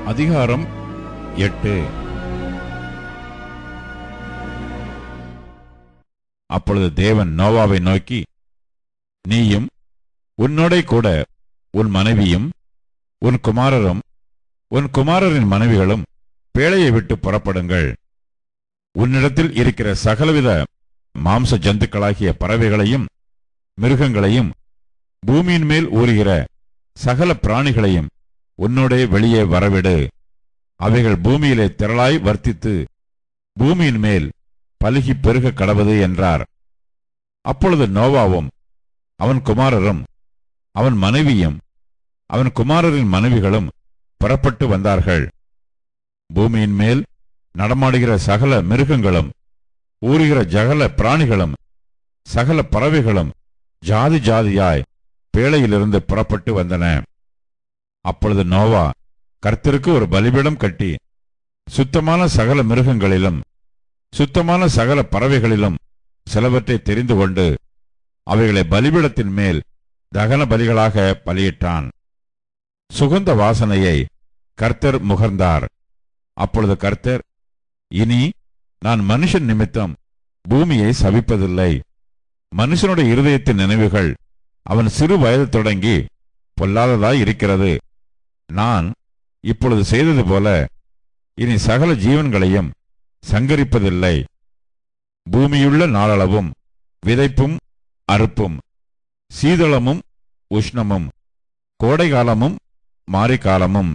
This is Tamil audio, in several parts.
அதிகாரம் 8. அப்பொழுது தேவன் நோவாவை நோக்கி, நீயும் உன்னோடே கூட உன் மனைவியும் உன் குமாரரும் உன் குமாரரின் மனைவிகளும் பேழையை விட்டு புறப்படுங்கள். உன்னிடத்தில் இருக்கிற சகலவித மாம்ச ஜந்துக்களாகிய பறவைகளையும் மிருகங்களையும் பூமியின் மேல் ஊறுகிற சகல பிராணிகளையும் உன்னோடே வெளியே வரவிடு. அவைகள் பூமியிலே திரளாய் வர்த்தித்து பூமியின் மேல் பலுகி பெருக கடவது என்றார். அப்பொழுது நோவாவும் அவன் குமாரரும் அவன் மனைவியும் அவன் குமாரரின் மனைவிகளும் புறப்பட்டு வந்தார்கள். பூமியின் மேல் நடமாடுகிற சகல மிருகங்களும் ஊறுகிற சகல பிராணிகளும் சகல பறவைகளும் ஜாதி ஜாதியாய் பேழையிலிருந்து புறப்பட்டு வந்தன. அப்பொழுது நோவா கர்த்தருக்கு ஒரு பலிபீடம் கட்டி சுத்தமான சகல மிருகங்களிலும் சுத்தமான சகல பறவைகளிலும் சிலவற்றை தெரிந்து கொண்டு அவைகளை பலிபீடத்தின் மேல் தகன பலிகளாக பலியிட்டான். சுகந்த வாசனையை கர்த்தர் முகர்ந்தார். அப்பொழுது கர்த்தர், இனி நான் மனுஷன் நிமித்தம் பூமியை சபிப்பதில்லை. மனுஷனுடைய இருதயத்தின் நினைவுகள் அவன் சிறு வயது தொடங்கி பொல்லாததாய் இருக்கிறது. நான் இப்பொழுது செய்தது போல இனி சகல ஜீவன்களையும் சங்கரிப்பதில்லை. பூமியுள்ள நாளளவும் விதைப்பும் அறுப்பும் சீதளமும் உஷ்ணமும் கோடைகாலமும் மாரிக்காலமும்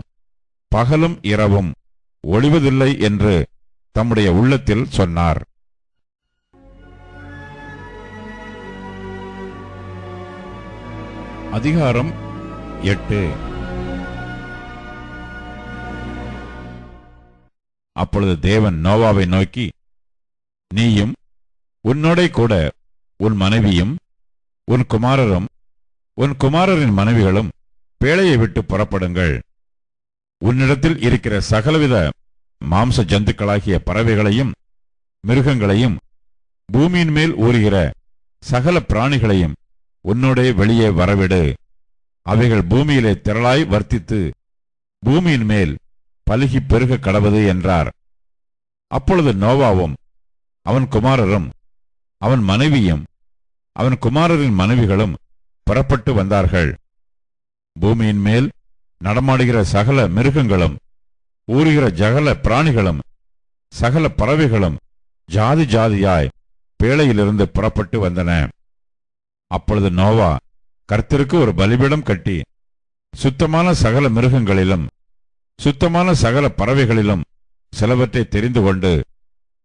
பகலும் இரவும் ஒளிவதில்லை என்று தம்முடைய உள்ளத்தில் சொன்னார். அதிகாரம் 8. அப்பொழுது தேவன் நோவாவை நோக்கி, நீயும் உன்னோடே கூட உன் மனைவியும் உன் குமாரரும் உன் குமாரரின் மனைவிகளும் பேழையை விட்டு புறப்படுங்கள். உன்னிடத்தில் இருக்கிற சகலவித மாம்ச ஜந்துக்களாகிய பறவைகளையும் மிருகங்களையும் பூமியின் மேல் ஊறுகிற சகல பிராணிகளையும் உன்னோடே வெளியே வரவிடு. அவைகள் பூமியிலே திரளாய் வர்த்தித்து பூமியின் மேல் பலுகி பெருக கடவது என்றார். அப்பொழுது நோவாவும் அவன் குமாரரும் அவன் மனைவியும் அவன் குமாரரின் மனைவிகளும் புறப்பட்டு வந்தார்கள். பூமியின் மேல் நடமாடுகிற சகல மிருகங்களும் ஊறுகிற சகல பிராணிகளும் சகல பறவைகளும் ஜாதி ஜாதியாய் பேழையிலிருந்து புறப்பட்டு வந்தன. அப்பொழுது நோவா கர்த்தருக்கு ஒரு பலிபீடம் கட்டி சுத்தமான சகல மிருகங்களிலும் சுத்தமான சகல பறவைகளிலும் சிலவற்றை தெரிந்து கொண்டு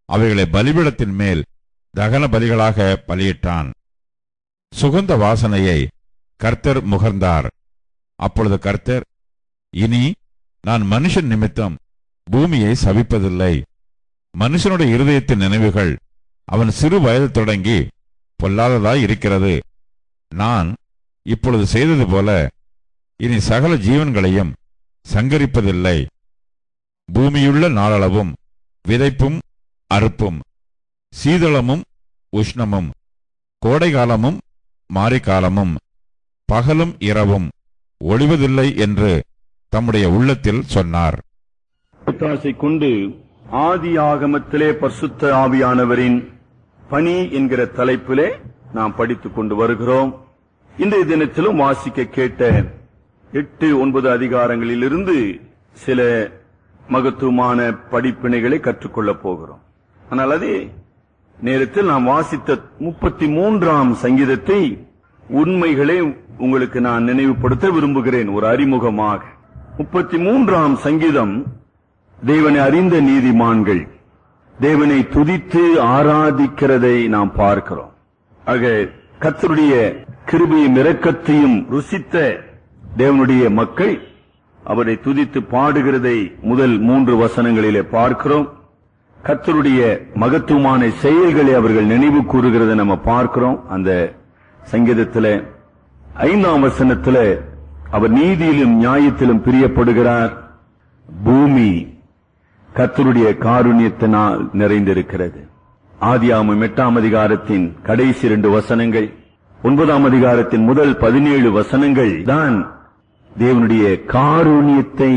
அவைகளை பலிபீடத்தின் மேல் தகன பலிகளாக பலியிட்டான். சுகந்த வாசனையை கர்த்தர் முகர்ந்தார். அப்பொழுது கர்த்தர், இனி நான் மனுஷன் நிமித்தம் பூமியை சபிப்பதில்லை. மனுஷனுடைய இருதயத்தின் நினைவுகள் அவன் சிறு வயது தொடங்கி பொல்லாததாய் இருக்கிறது. நான் இப்பொழுது செய்தது போல இனி சகல ஜீவன்களையும் சங்கரிப்பதில்லை. பூமியுள்ள நாளளவும் விதைப்பும் அறுப்பும் சீதளமும் உஷ்ணமும் கோடைகாலமும் மாரிக்காலமும் பகலும் இரவும் ஒளிவதில்லை என்று தம்முடைய உள்ளத்தில் சொன்னார். கொண்டு ஆதி ஆகமத்திலே பரிசுத்த ஆவியானவரின் பணி என்கிற தலைப்பிலே நாம் படித்துக் கொண்டு வருகிறோம். இன்றைய தினத்திலும் வாசிக்க கேட்ட 8-9 அதிகாரங்களிலிருந்து சில மகத்துவமான படிப்பினைகளை கற்றுக்கொள்ளப் போகிறோம். ஆனால் அதே நேரத்தில் நாம் வாசித்த 33ஆம் சங்கீதத்தை உண்மைகளை உங்களுக்கு நான் நினைவுபடுத்த விரும்புகிறேன். ஒரு அறிமுகமாக 33ஆம் சங்கீதம் தேவனை அறிந்த நீதிமான்கள் தேவனை துதித்து ஆராதிக்கிறதை நாம் பார்க்கிறோம். ஆக கர்த்தருடைய கிருபையும் இரக்கத்தையும் ருசித்த தேவனுடைய மக்கள் அவரை துதித்து பாடுகிறதை முதல் 3 வசனங்களிலே பார்க்கிறோம். கர்த்தருடைய மகத்துவமான செயல்களை அவர்கள் நினைவு கூறுகிறதை நம்ம பார்க்கிறோம். அந்த சங்கீதத்தில் 5ஆம் வசனத்தில் அவர் நீதியிலும் நியாயத்திலும் பிரியப்படுகிறார். பூமி கர்த்தருடைய காருண்யத்தினால் நிறைந்திருக்கிறது. ஆதியாகமம் 8ஆம் அதிகாரத்தின் கடைசி 2 வசனங்கள், 9ஆம் அதிகாரத்தின் முதல் 17 வசனங்கள் தான் தேவனுடைய காருண்யத்தை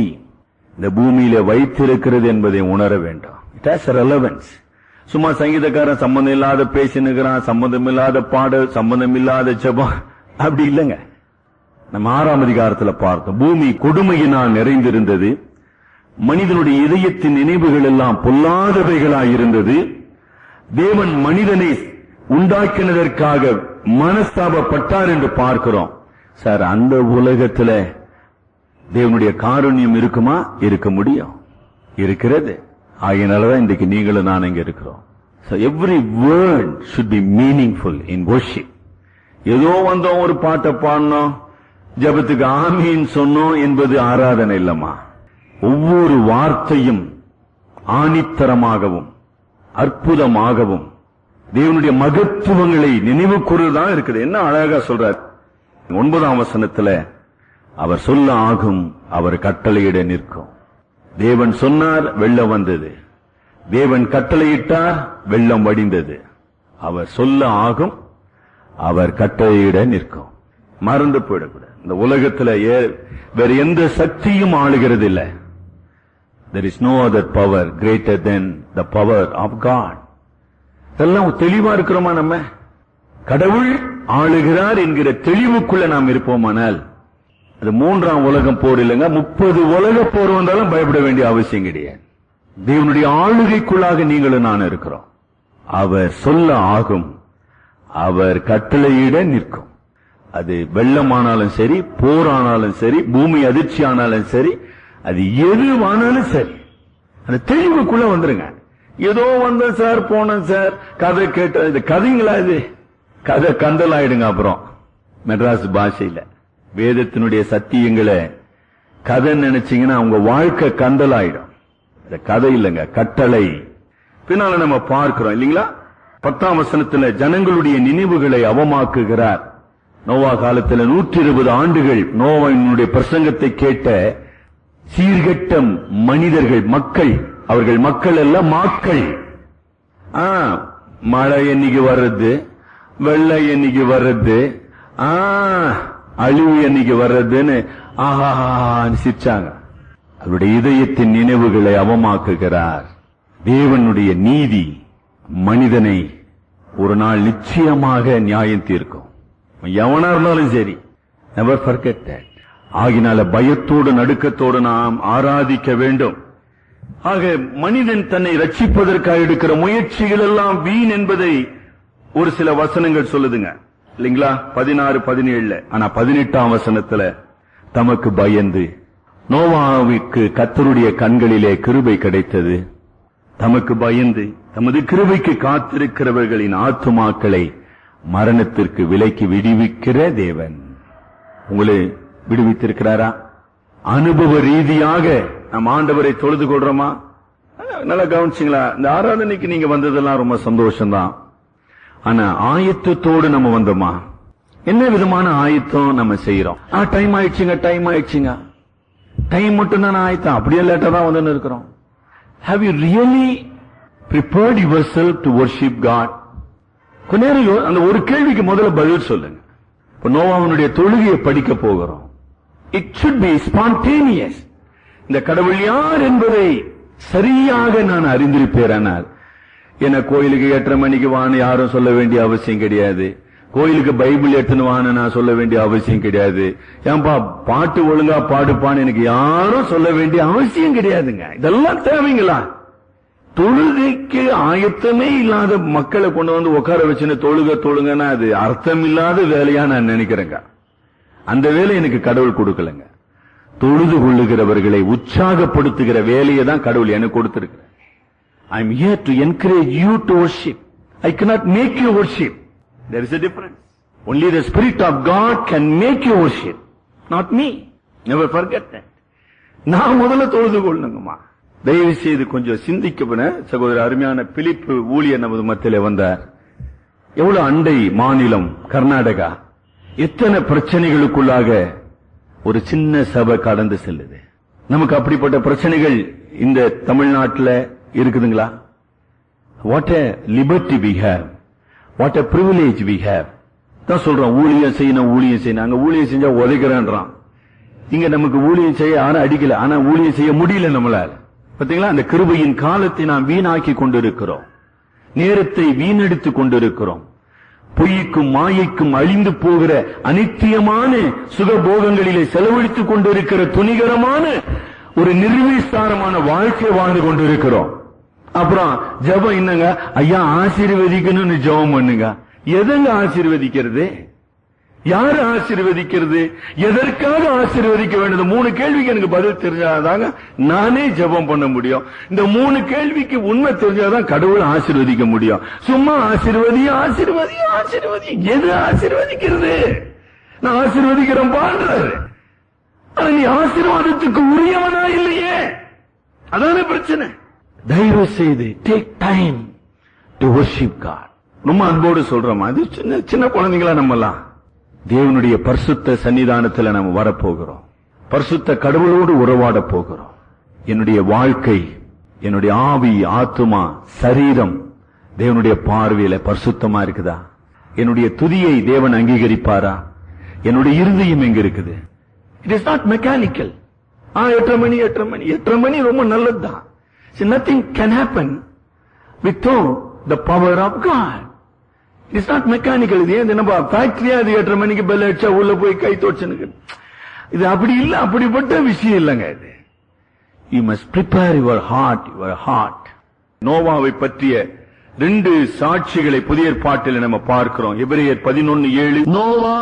இந்த பூமியில வைத்திருக்கிறது என்பதை உணர வேண்டும். It has relevance. சும்மா சங்கீதக்காரன் சம்பந்தம் இல்லாத பேசினுக்கிறான், சம்பந்தம் இல்லாத பாடல், சம்பந்தம் இல்லாத ஜெபம், அப்படி இல்லைங்க. நம்ம 6ஆம் அதிகாரத்துல பார்த்தோம். பூமி கொடுமையினால் நிறைந்திருந்தது, மனிதனுடைய இதயத்தின் நினைவுகள் எல்லாம் பொல்லாதவைகளாயிருந்தது. தேவன் மனிதனை உண்டாக்கினதற்காக மனஸ்தாபப்பட்டார் என்று பார்க்கிறோம். சார், அந்த உலகத்துல தேவனுடைய காருண்யம் இருக்குமா? இருக்க முடியும், இருக்கிறது. ஆகையினாலதான் இன்றைக்கு நீங்களும் நான் இங்க இருக்கிறோம். So every word should be meaningful in worship. ஏதோ வந்தோம், ஒரு பாட்டை பாடணும், ஜெபத்துக்கு ஆமீன் சொன்னோம் என்பது ஆராதனை இல்லம்மா. ஒவ்வொரு வார்த்தையும் ஆணித்தரமாகவும் அற்புதமாகவும் தேவனுடைய மகத்துவங்களை நினைவு கூறுதான் இருக்குது. என்ன அழகா சொல்றார் 9ஆம் வசனத்துல, அவர் சொல்ல ஆகும், அவர் கட்டளையிட நிற்கும். தேவன் சொன்னார், வெள்ளம் வந்தது. தேவன் கட்டளையிட்டார், வெள்ளம் வடிந்தது. அவர் சொல்ல ஆகும், அவர் கட்டளையிட நிற்கும். மறந்து போயிடக்கூடாது. இந்த உலகத்துல வேற எந்த சக்தியும் ஆளுகிறது இல்லை. There is no other power greater than the power of God. இதெல்லாம் தெளிவா இருக்கிறோமா? நம்ம கடவுள் ஆளுகிறார் என்கிற தெளிவுக்குள்ள நாம் இருப்போமானால், அது 3ஆம் உலகம் போர் இல்லைங்க. 30 உலக போர் வந்தாலும் பயப்பட வேண்டிய அவசியம் கிடையாது. தேவனுடைய ஆளுகைக்குள்ளாக நீங்களும் நான் இருக்கிறோம். அவர் சொல்ல ஆகும், அவர் கட்டளையிட நிற்கும். அது வெள்ளமானாலும் சரி, போரானாலும் சரி, பூமி அதிர்ச்சி ஆனாலும் சரி, அது எதுவானாலும் சரி, அந்த தெளிவுக்குள்ள வந்துருங்க. ஏதோ வந்த சார், போன சார், கதை கேட்ட, இது கதைங்களா? இது கதை கந்தல் ஆயிடுங்க. அப்புறம் மெட்ராஸ் பாஷையில வேதத்தினுடைய சத்தியங்களை கதை நினைச்சீங்கன்னா உங்க வாழ்க்கை கந்தல் ஆயிடும். கதை இல்லைங்க, கட்டளை. பின்னால நம்ம பார்க்கிறோம் இல்லீங்களா? 10ஆம் வசனத்துல ஜனங்களுடைய நினைவுகளை அவமாக்குகிறார். நோவா காலத்துல 120 ஆண்டுகள் நோவாவினுடைய பிரசங்கத்தை கேட்ட சீர்கெட்ட மனிதர்கள், மக்கள், அவர்கள் மக்கள் எல்லாம் மாக்கள். மழை என்னைக்கு வர்றது, வெள்ளை என்னைக்கு வர்றது, அழிவு என்னைக்கு வர்றதுன்னு சிரிச்சாங்க. அவருடைய இதயத்தின் நினைவுகளை அவமாக்குகிறார். தேவனுடைய நீதி மனிதனை ஒரு நாள் நிச்சயமாக நியாயம் தீர்க்கும். எவனா இருந்தாலும் சரி, நெவர் ஃபர்கெட் தட். ஆகினால பயத்தோடு நடுக்கத்தோடு நாம் ஆராதிக்க வேண்டும். ஆக மனிதன் தன்னை ரட்சிப்பதற்காக எடுக்கிற முயற்சிகள் எல்லாம் வீண் என்பதை ஒரு சில வசனங்கள் சொல்லுதுங்க இல்லீங்களா? 16, 17. ஆனா 18ஆம் வசனத்துல, தமக்கு பயந்து நோவாவுக்கு கர்த்தருடைய கண்களிலே கிருபை கிடைத்தது. தமக்கு பயந்து தமது கிருபைக்கு காத்திருக்கிறவர்களின் ஆத்துமாக்களை மரணத்திற்கு விலைக்கு விடுவிக்கிற தேவன். உங்களை விடுவித்திருக்கிறாரா? அனுபவ ரீதியாக நாம் ஆண்டவரை தொழுது கொள்றோமா? நல்லா கவனிச்சிங்களா? இந்த ஆராதனைக்கு நீங்க வந்ததெல்லாம் ரொம்ப சந்தோஷம்தான். ஆனா ஆயத்தத்தோடு நம்ம வந்தோமா? என்ன விதமான ஆயத்தம் நம்ம செய்யறோம்? டைம் ஆயிடுச்சுங்க, டைம் ஆயிடுச்சுங்க, டைம் மட்டும் தான் ஆயத்தம், அப்படியே லேட்டா தான் வந்து இருக்கிறோம். Have you really prepared yourself to worship God? கொஞ்ச நேரம் அந்த ஒரு கேள்விக்கு முதல்ல பதில் சொல்லுங்க. இப்ப நோவாவினுடைய தொழுகையை படிக்க போகிறோம். It should be spontaneous. இந்த கடவுள் யார் என்பதை சரியாக நான் அறிந்திருப்பேனால், என்ன கோயிலுக்கு 8:30 மணிக்கு வான்னு யாரும் சொல்ல வேண்டிய அவசியம் கிடையாது. கோயிலுக்கு பைபிள் எடுத்துன்னு வான்னு நான் சொல்ல வேண்டிய அவசியம் கிடையாது. ஏன்பா பாட்டு ஒழுங்கா பாடுப்பான்னு எனக்கு யாரும் சொல்ல வேண்டிய அவசியம் கிடையாதுங்க. இதெல்லாம் தேவைங்களா? தொழுகைக்கு ஆயத்தமே இல்லாத மக்களை கொண்டு வந்து உட்கார வச்சுன்னு தொழுங்கன்னா அது அர்த்தம் இல்லாத வேலையா நான் நினைக்கிறேங்க. அந்த வேலை எனக்கு கடவுள் கொடுக்கலங்க. தொழுது கொள்ளுகிறவர்களை உற்சாகப்படுத்துகிற வேலையை தான் கடவுள் எனக்கு கொடுத்திருக்கிறார். I am here to encourage you to worship. I cannot make you worship. There is a difference. Only the Spirit of God can make you worship, not me. Never forget that. நான் முதல்ல தொழுது கொள்ளுங்கம்மா. தயவு செய்து கொஞ்சம் சிந்திக்கப்பன. சகோதரர் அருமையான பிலிப்பு ஊழியர் நமது மத்தியிலே வந்தார். எவ்வளவு அண்டை மாநிலம் கர்நாடகா, எத்தனை பிரச்சனைகளுக்குள்ளாக ஒரு சின்ன சபை கடந்து செல்லுது. நமக்கு அப்படிப்பட்ட பிரச்சனைகள் இந்த தமிழ்நாட்டில் இருக்குதுங்களா? What a liberty we have, what a privilege we have. தான் சொல்றோம் ஊழியம் செய்யணும், ஊழியம் செய்யணும். அங்க ஊழியம் செஞ்சா உதைக்கிறேன்றான். இங்க நமக்கு ஊழியம் செய்ய யாரும் அடிக்கல, ஆனா ஊழியம் செய்ய முடியல நம்மளால. பாத்தீங்களா, அந்த கிருபையின் காலத்தை நாம் வீணாக்கி கொண்டிருக்கிறோம், நேரத்தை வீணெடுத்துக் கொண்டிருக்கிறோம். பொய்க்கும் மாயைக்கும் அழிந்து போகிற அனித்தியமான சுகபோகங்களிலே செலவழித்துக் கொண்டிருக்கிற துணிகரமான ஒரு நிர்விசாரமான வாழ்க்கை வாழ்ந்து கொண்டிருக்கிறோம். அப்புறம் ஜெபம் என்னங்க, ஐயா ஆசீர்வதிக்கணும்னு ஜெபம் பண்ணுங்க. எதங்க ஆசீர்வதிக்கிறது? யாரு ஆசீர்வதிக்கிறது? எதற்காக ஆசீர்வதிக்க வேண்டியது? 3 கேள்விக்கு எனக்கு பதில் தெரிஞ்சாதாங்க நானே ஜெபம் பண்ண முடியும். இந்த 3 கேள்விக்கு உண்மை தெரிஞ்சாதான் கடவுள் ஆசீர்வதிக்க முடியும். சும்மா ஆசீர்வதி ஆசீர்வதி ஆசீர்வதி, எது ஆசீர்வதிக்கிறது? நான் ஆசீர்வதிக்கிறேன் பாடுறாரு, ஆனா நீ ஆசீர்வாதத்துக்கு உரியவனா இல்லையே, அதான பிரச்சனை. தயவு செய்து take time to worship God. ரொம்ப அன்போடு சொல்றோம், அது சின்ன குழந்தைங்களா நம்மலாம் தேவனுடைய பரிசுத்த சன்னிதானத்தில் நம்ம வரப்போகிறோம், பரிசுத்த கடவுளோடு உறவாட போகிறோம். என்னுடைய வாழ்க்கை, என்னுடைய ஆவி, ஆத்துமா, சரீரம் தேவனுடைய பார்வையில பரிசுத்தமா இருக்குதா? என்னுடைய துதியை தேவன் அங்கீகரிப்பாரா? என்னுடைய இருதயம் எங்க இருக்குது? It is not mechanical. 8:30 மணி ரொம்ப நல்லதுதான். Nothing can happen without the power of God. It is not mechanical. இது ஏன் நம்ம ஃபேக்டரியா அது 8:30 மணிக்கு பெல் அடிச்சா உள்ள போய் கை தோச்சுனுக்கு, இது அப்படி இல்ல, அப்படிப்பட்ட விஷயம் இல்லங்க இது. You must prepare your heart. நோவாவை பற்றிய 2 சாட்சிகளை புதிய ஏற்பாட்டில் நம்ம பார்க்கிறோம். எபிரேயர் 11:7. நோவா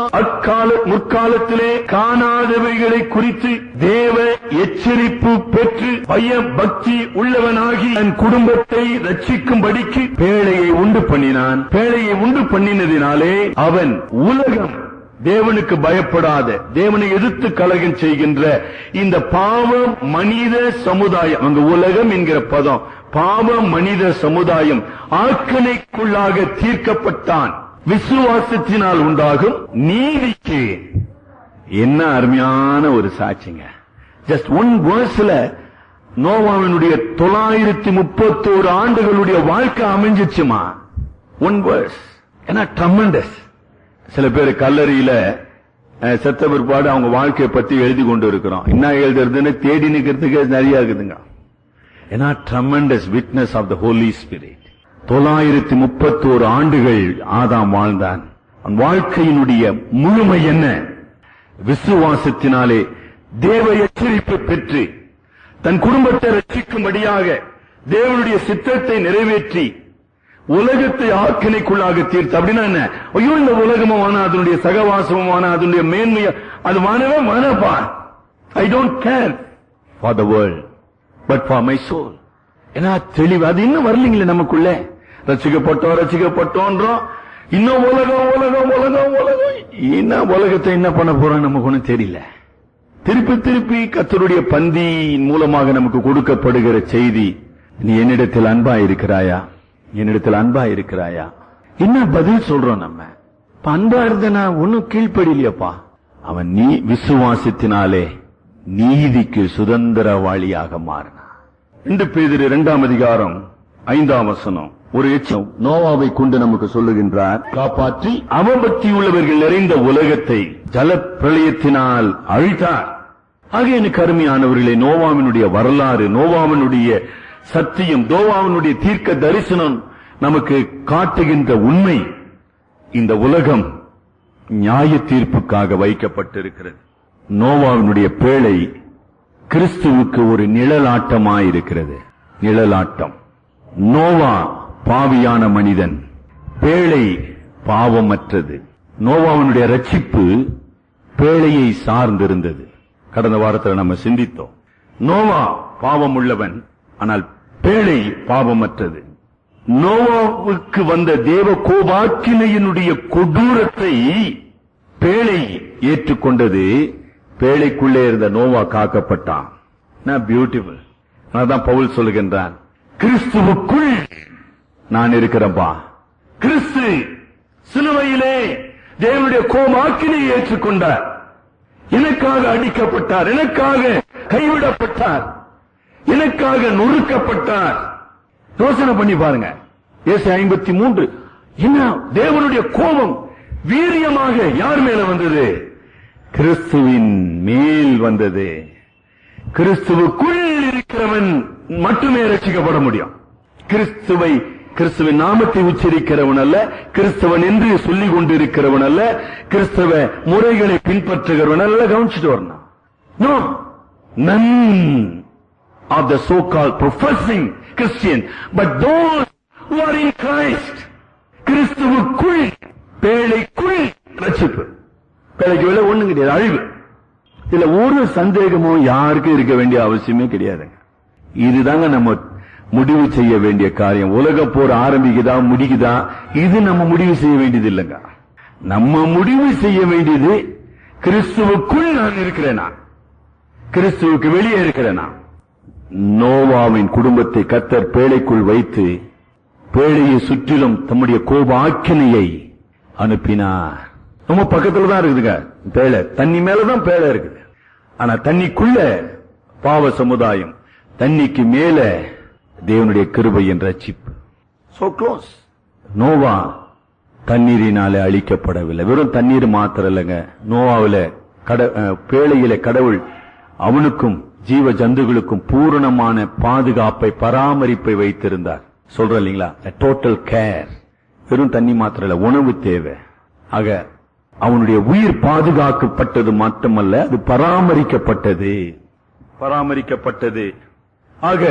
முற்காலத்திலே காணாதவைகளை குறித்து தேவ எச்சரிப்பு பெற்று பய பக்தி உள்ளவனாகி தன் குடும்பத்தை ரட்சிக்கும்படிக்கு பேழையை உண்டு பண்ணினான். பேழையை உண்டு பண்ணினதினாலே அவன் உலகம் தேவனுக்கு பயப்படாத, தேவனை எதிர்த்து கலகம் செய்கின்ற இந்த பாவ மனித சமுதாயம், அங்கு உலகம் என்கிற பதம் பாவ மனித சமுதாயம் ஆக்கணைக்குள்ளாக தீர்க்கப்பட்டான். விசுவாசத்தினால் உண்டாகும் நீதிக்கு. என்ன அருமையான ஒரு சாட்சிங்க. ஜஸ்ட் 1 வேர்ஸ்ல நோவாவினுடைய 931 ஆண்டுகளுடைய வாழ்க்கை அமைஞ்சிச்சுமா. 1 வேர்ஸ். ஏன்னா ட்ரெமெண்டஸ். சில பேர் கல்லறையில செத்த பிற்பாடு அவங்க வாழ்க்கையை பத்தி எழுதி கொண்டு இருக்கிறோம். என்ன எழுதுறதுன்னு தேடி நிக்கிறதுக்கு நிறைய இருக்குதுங்க. ஏன்னா tremendous witness of the holy spirit. 931 ஆண்டுகள் ஆதாம் வாழ்ந்தான். வாழ்க்கையினுடைய முழுமை என்ன? விசுவாசத்தினாலே தேவ எச்சரிப்பு பெற்று தன் குடும்பத்தை ரட்சிக்கும்படியாக தேவனுடைய சித்தத்தை நிறைவேற்றி உலகத்தை ஆக்கினைக்குள்ளாக தீர்த்து. அப்படின்னா என்ன? ஐயோ, இந்த உலகமான அதனுடைய சகவாசமான அதனுடைய மேன்மைய அது வானவே வானப்பா. I don't care for the world but for my soul. ஏன்னா தெளிவு அது இன்னும் வரலீங்களே நமக்குள்ள. ரசிக்கப்பட்டோன்றோம், இன்னும் உலகம் உலகம் உலகம் உலகம். என்ன உலகத்தை என்ன பண்ண போறோம் நமக்கு ஒன்னும் தெரியல. திருப்பி திருப்பி கர்த்தருடைய பந்தியின் மூலமாக நமக்கு கொடுக்கப்படுகிற செய்தி, நீ என்னிடத்தில் அன்பா இருக்கிறாயா, என்னிடத்தில் அன்பா இருக்கிறாயா? என்ன பதில் சொல்றோம் நம்ம? அன்பா இருந்தனா ஒன்னும் கீழ்ப்படிலையப்பா. அவன் நீ விசுவாசத்தினாலே நீதிக்கு சுதந்திரவாளியாக மாறினான். 2 பேதுரு 2ஆம் அதிகாரம் 5ஆம் வசனம் ஒரு எச்சம் நோவாவை கொண்டு நமக்கு சொல்லுகின்றார். காப்பாற்றி அவபக்தி உள்ளவர்கள் நிறைந்த உலகத்தை ஜல பிரளயத்தினால் அழித்தார். ஆக எனக்கு அருமையானவர்களே, நோவாவினுடைய வரலாறு, நோவாவினுடைய சத்தியம், நோவாவினுடைய தீர்க்க தரிசனம் நமக்கு காட்டுகின்ற உண்மை, இந்த உலகம் நியாய தீர்ப்புக்காக வைக்கப்பட்டிருக்கிறது. நோவாவினுடைய பேழை கிறிஸ்துவுக்கு ஒரு நிழலாட்டமாயிருக்கிறது. நிழலாட்டம். நோவா பாவியான மனிதன், பேழை பாவமற்றது. நோவாவினுடைய ரட்சிப்பு பேழையை சார்ந்திருந்தது. கடந்த வாரத்தில் நம்ம சிந்தித்தோம். நோவா பாவம் உள்ளவன், ஆனால் பேழை பாவமற்றது. நோவாவுக்கு வந்த தேவ கோபாக்கினையினுடைய கொடூரத்தை பேழை ஏற்றுக்கொண்டது. பேழைக்குள்ளே இருந்த நோவா காக்கப்பட்டான். பியூட்டிஃபுல். அதான் பவுல் சொல்லுகின்றான், கிறிஸ்துவுக்குள் நான் இருக்கிறப்பா. கிறிஸ்து சிலுவையிலே தேவனுடைய கோபாக்கினை ஏற்றுக்கொண்டார். எனக்காக அடிக்கப்பட்டார், எனக்காக கைவிடப்பட்டார், எனக்காக நொறுக்கப்பட்டார். யோசனை பண்ணி பாருங்க. ஏசாயா 53. என்ன தேவனுடைய கோபம் வீரியமாக யார் மேல வந்தது? கிறிஸ்துவின் மேல் வந்தது. கிறிஸ்துவுக்குள் இருக்கிறவன் மட்டுமே ரட்சிக்கப்பட முடியும். கிறிஸ்துவின் நாமத்தை உச்சரிக்கிறவன் அல்ல, கிறிஸ்தவன் என்று சொல்லிக் கொண்டிருக்கிறவன் அல்ல, கிறிஸ்தவ முறைகளை பின்பற்றுகிறவன் அல்ல. கவனிச்சுட்டு வரணும். No, none of the so-called professing Christian, but those who are in Christ. கிறிஸ்துவுக்குள், பேழைக்குள் ரட்சிப்பு. பேழைக்கு வேலை ஒண்ணும் கிடையாது, அழிவு. இதுல ஒரு சந்தேகமும் யாருக்கும் இருக்க வேண்டிய அவசியமே கிடையாதுங்க. இதுதாங்க நம்ம முடிவு செய்ய வேண்டிய காரியம். உலக போர் ஆரம்பிக்குதா முடிக்குதா இது நம்ம முடிவு செய்ய வேண்டியது இல்லைங்க. நம்ம முடிவு செய்ய வேண்டியது கிறிஸ்துவுக்குள் நான் இருக்கிறேனா, கிறிஸ்துவுக்கு வெளியே இருக்கிறேனா. நோவாவின் குடும்பத்தை கர்த்தர் பேழைக்குள் வைத்து பேழையை சுற்றிலும் தம்முடைய கோப ஆக்கினையை அனுப்பினார். நம்ம பக்கத்துல தான் இருக்குதுங்க பேழை, தண்ணி மேலதான் பேழை இருக்குது. ஆனா தண்ணிக்குள்ள பாவ சமுதாயம், தண்ணிக்கு மேல தேவனுடைய கிருபை என்ற ரட்சிப்பு. So close. நோவா தண்ணீரினாலே அழிக்கப்படவில்லை. வெறும் தண்ணீர் மாத்திரம் இல்லைங்க. நோவாவில பேழையில கடவுள் அவனுக்கும் ஜீவ ஜந்துகளுக்கும் பூரணமான பாதுகாப்பை, பராமரிப்பை வைத்திருந்தார். சொல்ற இல்லீங்களா, டோட்டல் கேர். வெறும் தண்ணி மாத்திரம் இல்ல, உணவு தேவை. ஆக அவனுடைய உயிர் பாதுகாக்கப்பட்டது மட்டுமல்ல, அது பராமரிக்கப்பட்டது. ஆக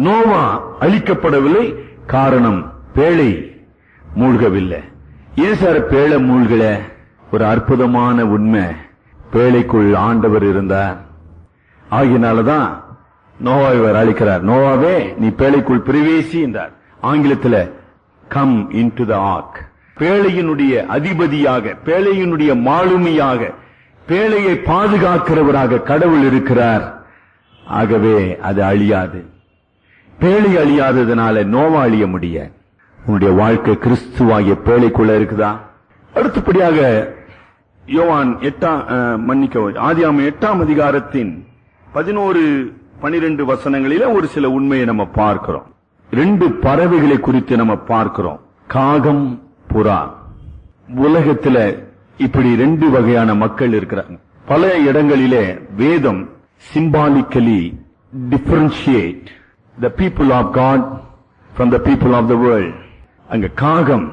நோவா அழிக்கப்படவில்லை. காரணம், பேழை மூழ்கவில்லை. ஏன் சார் பேழை மூழ்கல? ஒரு அற்புதமான உண்மை, பேழைக்குள் ஆண்டவர் இருந்தார். ஆகினாலதான் நோவாவை அழிக்கிறார். நோவாவே நீ பேழைக்குள் பிரவேசி என்றார். ஆங்கிலத்தில் கம் இன்டு தி ஆர்க். பேழையினுடைய அதிபதியாக, பேழையினுடைய மாலுமியாக, பேழையை பாதுகாக்கிறவராக கடவுள் இருக்கிறார். ஆகவே அது அழியாது. பேழை அழியாததுனால நோவா அழிய முடியாது. உன்னுடைய வாழ்க்கை கிறிஸ்துவாகிய பேழைக்குள்ள இருக்குதா? அடுத்தபடியாக யோவான் ஆதியாகமம் 8ஆம் அதிகாரத்தின் 11-12 வசனங்களில ஒரு சில உண்மையை நம்ம பார்க்கிறோம். 2 பறவைகளை குறித்து நம்ம பார்க்கிறோம், காகம், புறா. உலகத்துல இப்படி 2 வகையான மக்கள் இருக்கிறாங்க. பல இடங்களிலே வேதம் symbolically differentiate the people of God from the people of the world. அங்க காகம்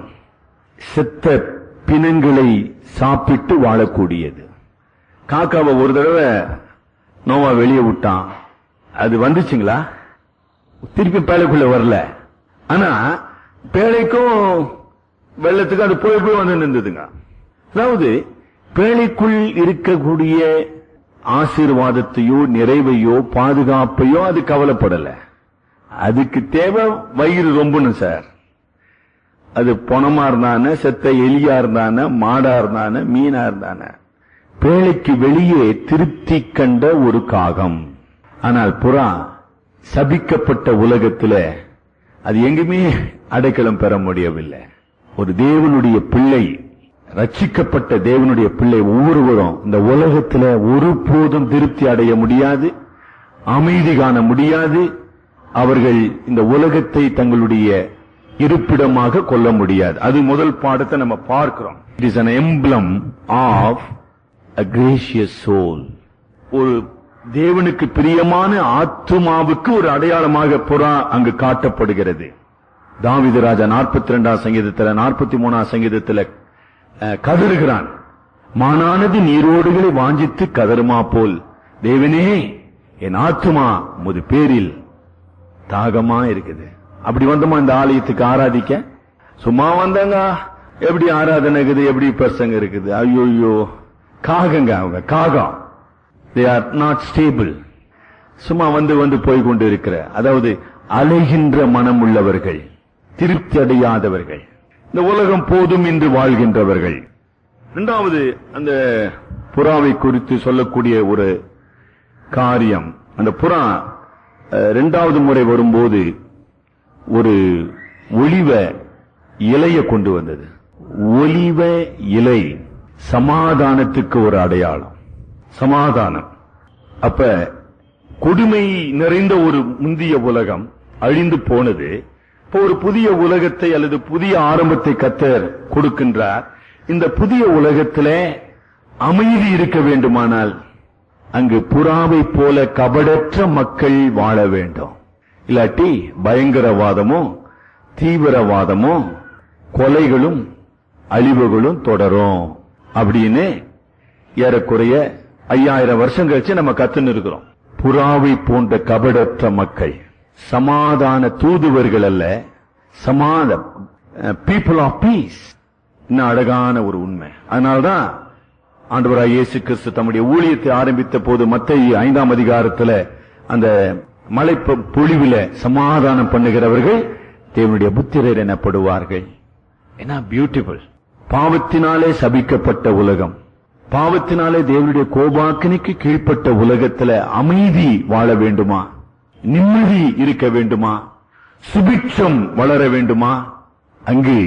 செத்த பிணங்களை சாப்பிட்டு வாழக்கூடியது. காக்காவை ஒரு தடவை நோவா வெளியே விட்டான். அது வந்துச்சுங்களா? திருப்பி பேழைக்குள்ள வரல. ஆனா பேழைக்கும் வெள்ளத்துக்கு அது போய் வந்து நின்றுதுங்க. அதாவது பேழைக்குள் இருக்கக்கூடிய ஆசீர்வாதத்தையோ, நிறைவையோ, பாதுகாப்பையோ அது கவலைப்படல. அதுக்கு தேவை வயிறு ரொம்பணும் சார். அது பொணமா இருந்தான, செத்த எலியா இருந்தான, மாடா இருந்தான, மீனா இருந்தான, பேழைக்கு வெளியே திருப்தி கண்ட ஒரு காகம். ஆனால் புறா சபிக்கப்பட்ட உலகத்தில் அது எங்குமே அடைக்கலம் பெற முடியவில்லை. ஒரு தேவனுடைய பிள்ளை, ரட்சிக்கப்பட்ட தேவனுடைய பிள்ளை ஒவ்வொருவரும் இந்த உலகத்தில் ஒருபோதும் திருப்தி அடைய முடியாது, அமைதி காண முடியாது. அவர்கள் இந்த உலகத்தை தங்களுடைய இருப்பிடமாக கொள்ள முடியாது. அது முதல் பாடத்தை நம்ம பார்க்கிறோம். It is an emblem of a gracious soul. ஒரு தேவனுக்கு பிரியமான ஆத்துமாவுக்கு ஒரு அடையாளமாக புறா அங்கு காட்டப்படுகிறது. தாவீது ராஜா 42ஆம் சங்கீதத்தில் 43ஆம் சங்கீதத்தில் கதறுகிறான். மானானது நீரோடுகளை வாஞ்சித்து கதறுமா போல் தேவனே என் ஆத்துமா உமது பேரில் தாகமா இருக்குது. அப்படி வந்தோமா இந்த ஆலயத்துக்கு ஆராதிக்க? சும்மா வந்தாங்க, எப்படி ஆராதனை இருக்குது, எப்படி பிரசங்க இருக்குது? ஐயோ, காகங்க அவங்க, காகம். they are not stable. சும்மா வந்து போய் கொண்டு இருக்கிற, அதாவது அலைகின்ற மனம் உள்ளவர்கள், திருப்தி அடையாதவர்கள், இந்த உலகம் போதும் என்று வாழ்கின்றவர்கள். இரண்டாவது, அந்த புறாவை குறித்து சொல்லக்கூடிய ஒரு காரியம், அந்த புறா 2வது முறை வரும்போது ஒரு ஒலிவ இலையை கொண்டு வந்தது. ஒலிவ இலை சமாதானத்துக்கு ஒரு அடையாளம், சமாதானம். அப்ப கொடுமை நிறைந்த ஒரு முந்திய உலகம் அழிந்து போனது. இப்போ ஒரு புதிய உலகத்தை அல்லது புதிய ஆரம்பத்தை கர்த்தர் கொடுக்கின்றார். இந்த புதிய உலகத்திலே அமைதி இருக்க வேண்டுமானால் அங்கு புறாவை போல கபடற்ற மக்கள் வாழ வேண்டும். இல்லாட்டி பயங்கரவாதமோ தீவிரவாதமோ கொலைகளும் அழிவுகளும் தொடரும் அப்படின்னு ஏறக்குறைய 5000 வருஷம் கழிச்சு நம்ம கத்துன்னு இருக்கிறோம். புறாவை போன்ற கபடற்ற மக்கள், சமாதான தூதுவர்கள் அல்ல, பீப்புள் ஆஃப் பீஸ். இன்னும் அழகான ஒரு உண்மை. அதனால்தான் ஆண்டவராய் இயேசு கிறிஸ்து தம்முடைய ஊழியத்தை ஆரம்பித்த போது மத்தேயு 5ஆம் அதிகாரத்துல அந்த மலை பொழிவில சமாதானம் பண்ணுகிறவர்கள் தேவனுடைய புத்திரர் எனப்படுவார்கள். என்ன பியூட்டிஃபுல். பாவத்தினாலே சபிக்கப்பட்ட உலகம், பாவத்தினாலே தேவனுடைய கோபாக்கினிக்கு கீழ்ப்பட்ட உலகத்துல அமைதி வாழ வேண்டுமா, நிம்மதி இருக்க வேண்டுமா, சுபிட்சம் வளர வேண்டுமா, அங்கு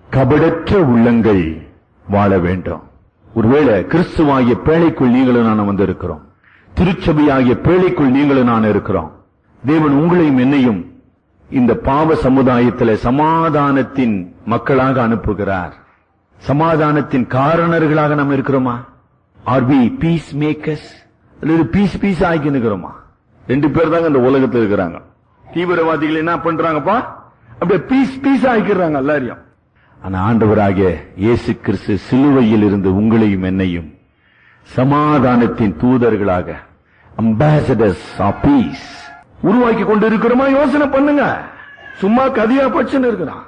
கபடற்ற உள்ளங்கள் வாழ வேண்டும். ஒருவேளை கிறிஸ்துவாகிய பேழைக்குள் நீங்களும் நான் வந்திருக்கிறோம், திருச்சபையாகிய பேழைக்குள் நீங்களும் நான் இருக்கிறோம். தேவன் உங்களையும் என்னையும் இந்த பாவ சமுதாயத்தில் சமாதானத்தின் மக்களாக அனுப்புகிறார். சமாதானத்தின் காரணர்களாக நாம் இருக்கிறோமா? ஆர் வி பீஸ் மேக்கர்ஸ் அல்லது பீஸ் ஆகி நிற்கிறோமா? 2 பேர் தாங்க இந்த உலகத்தில் இருக்கிறாங்க. தீவிரவாதிகள் என்ன பண்றாங்கப்பா? அப்படியே பீஸ் ஆகிக்கிறாங்க எல்லாரையும். ஆனா ஆண்டவராகிய இயேசு கிறிஸ்து சிலுவையில் இருந்து உங்களையும் என்னையும் சமாதானத்தின் தூதர்களாக, அம்பாசடர்ஸ் ஆஃப் பீஸ் உருவாக்கி கொண்டு இருக்கிறோமா? யோசனை பண்ணுங்க. சும்மா கதையா பச்சுன்னு இருக்கிறான்.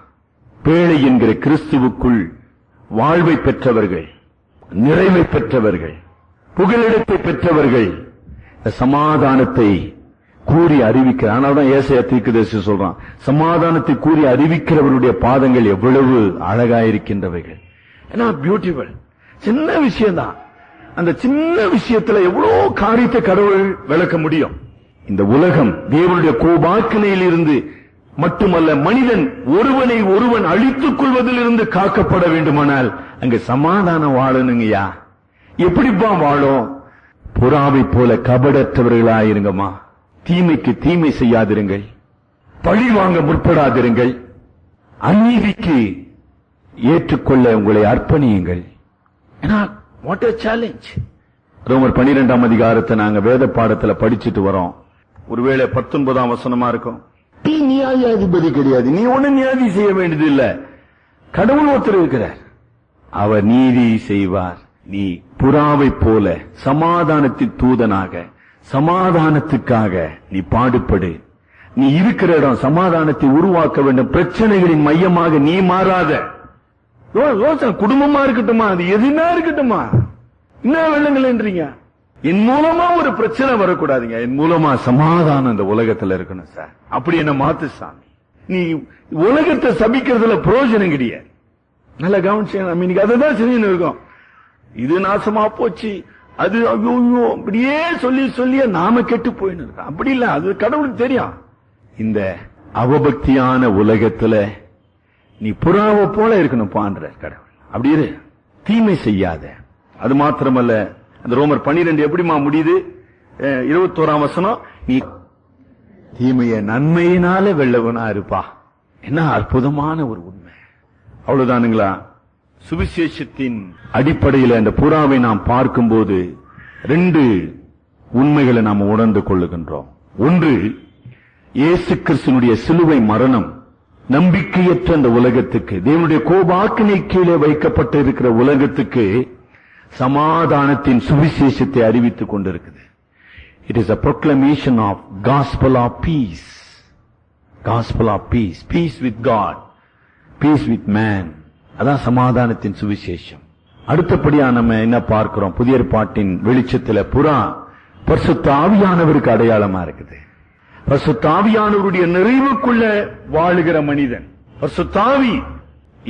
பேழை என்கிற கிறிஸ்துவுக்குள் வாழ்வை பெற்றவர்கள், நிறைவை பெற்றவர்கள், புகலிடத்தை பெற்றவர்கள் சமாதானத்தை கூறி அறிவிக்கிற. ஆனால்தான் ஏசாயா தீர்க்கதரிசி சொல்றான், சமாதானத்தை கூறி அறிவிக்கிறவருடைய பாதங்கள் எவ்வளவு அழகாயிருக்கின்றவைகள். ஏன்னா பியூட்டிஃபுல். சின்ன விஷயம்தான். அந்த சின்ன விஷயத்துல எவ்வளவு காரியத்தை கடவுள் விளக்க முடியும். இந்த உலகம் தேவனுடைய கோபாக்கினையில் இருந்து மட்டுமல்ல, மனிதன் ஒருவனை ஒருவன் அழித்துக் கொள்வதில் இருந்து காக்கப்பட வேண்டுமானால் அங்க சமாதானம் வாழணுங்கய்யா. எப்படிப்பா வாழும்? புறாவை போல கபடற்றவர்களாயிருங்கம்மா. தீமைக்கு தீமை செய்யாதிருங்கள், பழி வாங்க முற்படாதிருங்கள், அநீதிக்கு ஏற்றுக்கொள்ள உங்களை அர்ப்பணியுங்கள். What a challenge. ரோமர் 12ஆம் அதிகாரத்தை நாங்க வேத பாடத்துல படிச்சுட்டு வரோம். ஒருவேளை 19ஆம் வசனமா இருக்கும். நீ நியாயாதிபதி கிடையாது, நீ ஒண்ணு நியாதி செய்ய வேண்டியது இல்ல, கடவுள் ஒருத்தர் இருக்கிறார், அவர் நீதி செய்வார். நீ புறாவை போல சமாதானத்தின் தூதனாக, சமாதானத்துக்காக நீ பாடுபடு. நீ இருக்கிற இடம் சமாதானத்தை உருவாக்க வேண்டும். பிரச்சனைகளின் மையமாக நீ மாறாத. குடும்பமா இருக்கட்டுமா, அது எதுனா இருக்கட்டுமா, என்ன வெள்ளங்களேன்றீங்க. என் மூலமா ஒரு பிரச்சனை வரக்கூடாதுங்க, என் மூலமா சமாதானம் இந்த உலகத்துல இருக்கணும் சார். அப்படி என்ன மாத்து சாமி. நீ உலகத்தை சபிக்கிறதுல பிரயோஜனம் கிடையாது. நல்ல கவனிச்சு இன்னைக்கு அதுதான் செஞ்சுன்னு இருக்கும். இது நாசமா போச்சு, அது ஐயோ அப்படியே சொல்லி சொல்லிய நாம கெட்டு போயின்னு இருக்கோம். அப்படி இல்ல, அது கடவுளுக்கு தெரியும். இந்த அவபக்தியான உலகத்துல நீ புறாவை போல இருக்கணும் பான்ற கடவுள். அப்படி இரு, தீமை செய்யாத. அது மாத்திரமல்ல, அந்த ரோமர் 12 எப்படிமா முடியுது? 21ஆம் வசனம், நீ தீமையை நன்மையினால வெல்லவனா இருப்பா. என்ன அற்புதமான ஒரு உண்மை. அவ்வளவுதானுங்களா? சுவிசேஷத்தின் அடிப்படையில் அந்த புறாவை நாம் பார்க்கும்போது 2 உண்மைகளை நாம் உணர்ந்து கொள்ளுகின்றோம். ஒன்று, இயேசு கிறிஸ்துவினுடைய சிலுவை மரணம் நம்பிக்கையற்ற அந்த உலகத்துக்கு, தேவனுடைய கோபாக்கினை கீழே வைக்கப்பட்டு இருக்கிற உலகத்துக்கு சமாதானத்தின் சுவிசேஷத்தை அறிவித்துக் கொண்டிருக்குது. It is a proclamation of gospel of peace. gospel of peace. peace with God, peace with man. அதான் சமாதானத்தின் சுவிசேஷம். அடுத்தபடியா நம்ம என்ன பார்க்கிறோம்? புதிய ஏற்பாட்டின் வெளிச்சத்தில் புறா பரிசுத்த ஆவியானவருக்கு அடையாளமா இருக்குது. பரிசுத்த ஆவியானவருடைய நிறைவுக்குள்ள வாழுகிற மனிதன், பரிசுத்த ஆவி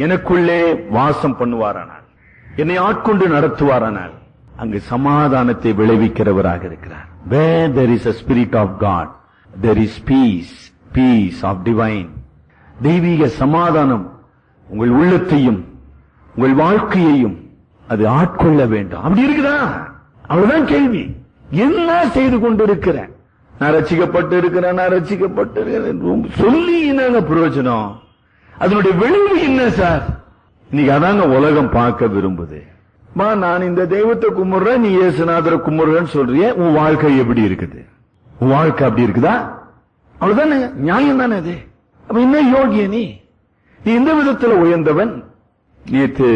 எனக்குள்ளே வாசம் பண்ணுவாரானால், என்னை ஆட்கொண்டு நடத்துவாரானால் அங்கு சமாதானத்தை விளைவிக்கிறவராக இருக்கிறார். Where there is a spirit of God, there is peace, peace of divine. தெய்வீக சமாதானம் உங்கள் உள்ளத்தையும் உங்கள் வாழ்க்கையையும் அது ஆட்கொள்ள வேண்டும். அப்படி இருக்குதா? அவ்வளவுதான் கேள்வி. என்ன செய்து கொண்டிருக்கிறேன்? நான் ரட்சிக்கப்பட்டு இருக்கிறேன், நான் ரட்சிக்கப்பட்டு இருக்கிறேன் சொல்லி என்னங்க பிரயோஜனம்? அதனுடைய விளைவு என்ன சார்? இன்னைக்கு அதாங்க உலகம் பார்க்க விரும்புது. நான் இந்த தெய்வத்தை கும்பிடுறேன், நீ இயேசுநாதரை கும்பிடுறேன்னு சொல்றிய, உன் வாழ்க்கை எப்படி இருக்குது? உன் வாழ்க்கை அப்படி இருக்குதா? அவ்வளவுதானே, நியாயம் தானே அது. அப்ப என்ன யோகிய நீ எந்த விதத்துல உயர்ந்தவன்? நேற்று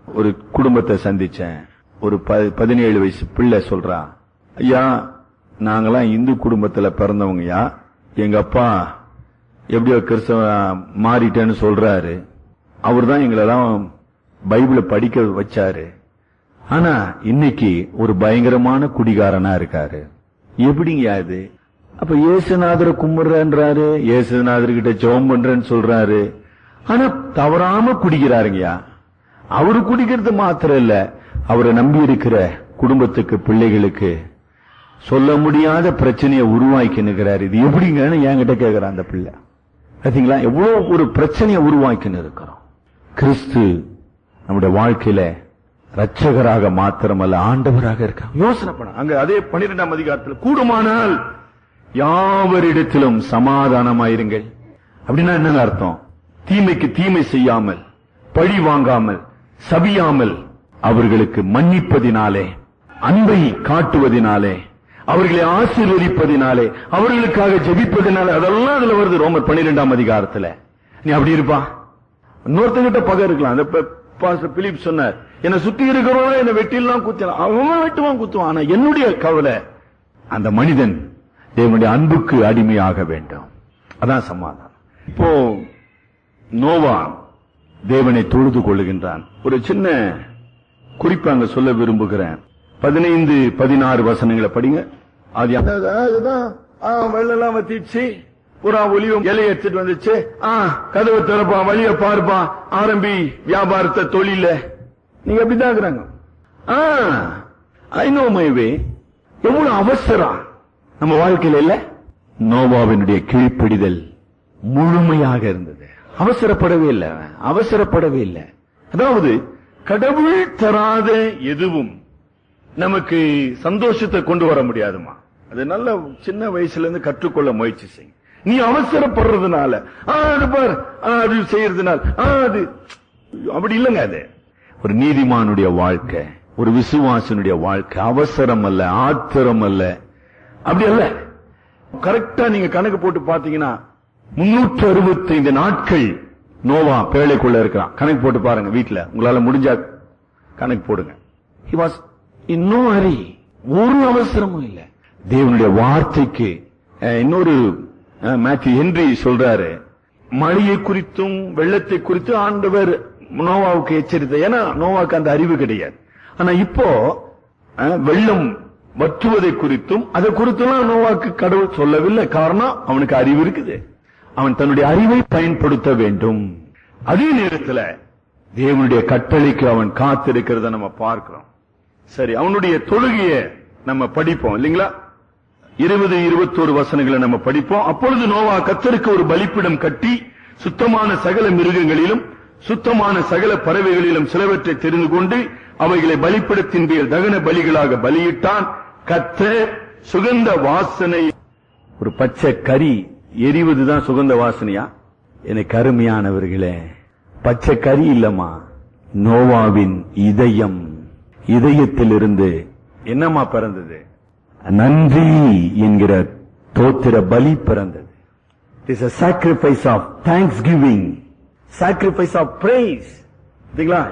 ஒரு குடும்பத்தை சந்திச்சேன். ஒரு 17 வயசு பிள்ளை சொல்றா, ஐயா நாங்கெல்லாம் இந்து குடும்பத்துல பிறந்தவங்கயா, எங்க அப்பா எப்படியோ கிறிஸ்தவ மாறிட்டேன்னு சொல்றாரு, அவர் தான் எங்களெல்லாம் பைபிளை படிக்க வச்சாரு, ஆனா இன்னைக்கு ஒரு பயங்கரமான குடிகாரனா இருக்காரு. எப்படிங்க அது? அப்ப இயேசுநாதரை கும்பிடுறன்றாரு, இயேசுநாதர்கிட்ட ஜெபம் பண்றேன்னு சொல்றாரு, ஆனா தவறாம குடிக்கிறாருங்கயா. அவரு குடிக்கிறது மாத்திரம் இல்ல, அவரை நம்பி இருக்கிற குடும்பத்துக்கு பிள்ளைகளுக்கு சொல்ல முடியாத பிரச்சனையை உருவாக்கி நிற்கிறாரு. இது எப்படிங்கன்னு என்கிட்ட கேட்கிறான் அந்த பிள்ளை. பாத்தீங்களா எவ்வளவு ஒரு பிரச்சனையை உருவாக்கின்னு இருக்கிறோம். கிறிஸ்து நம்முடைய வாழ்க்கையில ரட்சகராக மாத்திரமல்ல ஆண்டவராக இருக்க யோசனை பண்ண. அங்க அதே 12ஆம் அதிகாரத்தில் கூடுமானால் யாவரிடத்திலும் சமாதானமாயிருங்கள். அப்படின்னா என்ன அர்த்தம்? தீமைக்கு தீமை செய்யாமல், பழி வாங்காமல், சபியாமல், அவர்களுக்கு மன்னிப்பதினாலே, அன்பை காட்டுவதினாலே, அவர்களை ஆசீர்வதிப்பதினாலே, அவர்களுக்காக ஜெபிப்பதினாலே, அதெல்லாம் அதுல வருது ரோமர் 12ஆம் அதிகாரத்துல. நீ அப்படி இருப்பா? இன்னொருத்தங்கிட்ட பகை இருக்கலாம். அந்த பாஸ்டர் பிலிப் சொன்னார், என்னை சுத்தி இருக்கிறவங்க என்னை வெட்டிலாம் குத்தலாம், அவன் வெட்டுவான் குத்துவான், ஆனா என்னுடைய கவலை அந்த மனிதன் தேவனுடைய அன்புக்கு அடிமையாக வேண்டும். அதான் சமாதானம். இப்போ நோவா தேவனை தொழுது கொள்ளுகின்றான். ஒரு சின்ன குறிப்பு அங்க சொல்ல விரும்புகிறேன். 15-16 வசனங்களை படிங்க. வெள்ளெல்லாம் வத்திச்சு, புறா ஒலியும் இலையை எடுத்துட்டு வந்துச்சு, கதவை திறப்பா, வழிய பார்ப்பா, ஆரம்பி வியாபாரத்தை, தொழில. நீங்க அப்படிதான் இருக்கிறாங்க. I know my way. எவ்வளவு அவசரம் நம்ம வாழ்க்கையில இல்ல? நோவாவினுடைய கீழ்ப்பிடிதல் முழுமையாக இருந்தது. அவசரப்படவே இல்லை, அவசரப்படவே இல்லை. அதாவது கடவுள் தராத எதுவும் நமக்கு சந்தோஷத்தை கொண்டு வர முடியாதுமா. அது நல்ல சின்ன வயசுல இருந்து கற்றுக்கொள்ள முயற்சி செய்யும். நீ அவசரப்படுறதுனால அது செய்யறதுனால அது அப்படி இல்லைங்க. அது ஒரு நீதிமானுடைய வாழ்க்கை, ஒரு விசுவாசனுடைய வாழ்க்கை அவசரம் அல்ல, ஆத்திரம் அல்ல, அப்படி அல்ல. கரெக்டா நீங்க கணக்கு போட்டு பாத்தீங்கன்னா 365 நாட்கள் நோவா பேழைக்குள்ள இருக்கிறான். கணக்கு போட்டு பாருங்க வீட்டுல, உங்களால முடிஞ்சா கணக்கு போடுங்க. He was in no hurry. ஒரு அவசரமும் இல்ல. தேவனுடைய வார்த்தைக்கு இன்னொரு மேத்யூ ஹென்றி சொல்றாரு, மழையை குறித்தும் வெள்ளத்தை குறித்து ஆண்டவர் நோவாவுக்கு எச்சரித்த. ஏன்னா நோவாவுக்கு அந்த அறிவு கிடையாது. ஆனா இப்போ வெள்ளம் வற்றுவதை குறித்தும் அதை குறித்தும் நோவாவுக்கு கடவுள் சொல்லவில்லை. காரணம் அவனுக்கு அறிவு இருக்குது. அவன் தன்னுடைய அறிவை பயன்படுத்த வேண்டும். அதே நேரத்தில் தேவனுடைய கட்டளைக்கு அவன் காத்திருக்கிறத நம்ம பார்க்கிறோம். சரி, அவனுடைய தொழுகையை நம்ம படிப்போம் இல்லீங்களா? 20-21 வசனங்களை நம்ம படிப்போம். அப்பொழுது நோவா கர்த்தருக்கு ஒரு பலிபீடம் கட்டி சுத்தமான சகல மிருகங்களிலும் சுத்தமான சகல பறவைகளிலும் சிலவற்றை தெரிந்து கொண்டு அவைகளை பலிபீடத்தின் மேல் தகன பலிகளாக பலியிட்டான். கர்த்தர் சுகந்த வாசனை, ஒரு பச்சை கறி எரிவதுதான் சுகந்த வாசனையா? எனக்கு அருமையானவர்களே, பச்சை கறி இல்லம்மா, நோவாவின் இதயம். இதயத்திலிருந்து என்னமா பிறந்தது? நன்றி என்கிற தோத்திர பலி பிறந்தது. It is a sacrifice of thanksgiving, sacrifice of praise.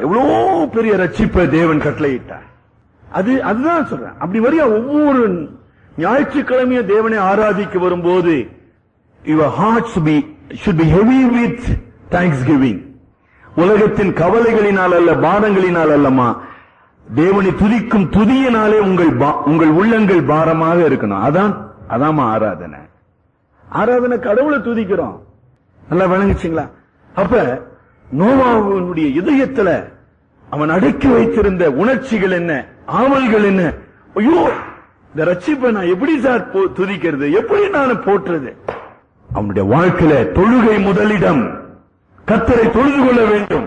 எவ்வளவு பெரிய ரட்சிப்பை தேவன் கட்டளையிட்டார். அதுதான் சொல்றேன். அப்படி வரையா ஒவ்வொரு ஞாயிற்றுக்கிழமையும் தேவனை ஆராதிக்க வரும்போது your hearts should be heavy with thanksgiving. உலகத்தின் கவலைகளினால் அல்ல, பாரங்களினால் அல்லமா, தேவனை துதிக்கும் துதியினாலே உங்கள் உள்ளங்கள் பாரமாக இருக்கணும். அதான் ஆராதனை. ஆராதனை கடவுளை துதிக்கிறோம். நல்லா விளங்குச்சுங்களா? அப்ப நோவாவுடைய இதயத்துல அவன் அடக்கி வைத்திருந்த உணர்ச்சிகள் என்ன, ஆவல்கள் என்ன? ஐயோ, இந்த ரட்சிப்பை நான் எப்படி சார் துதிக்கிறது, எப்படி நான் போற்றுறது? அவனுடைய வாழ்க்கையில தொழுகை முதலிடம். கர்த்தரை தொழுது கொள்ள வேண்டும்.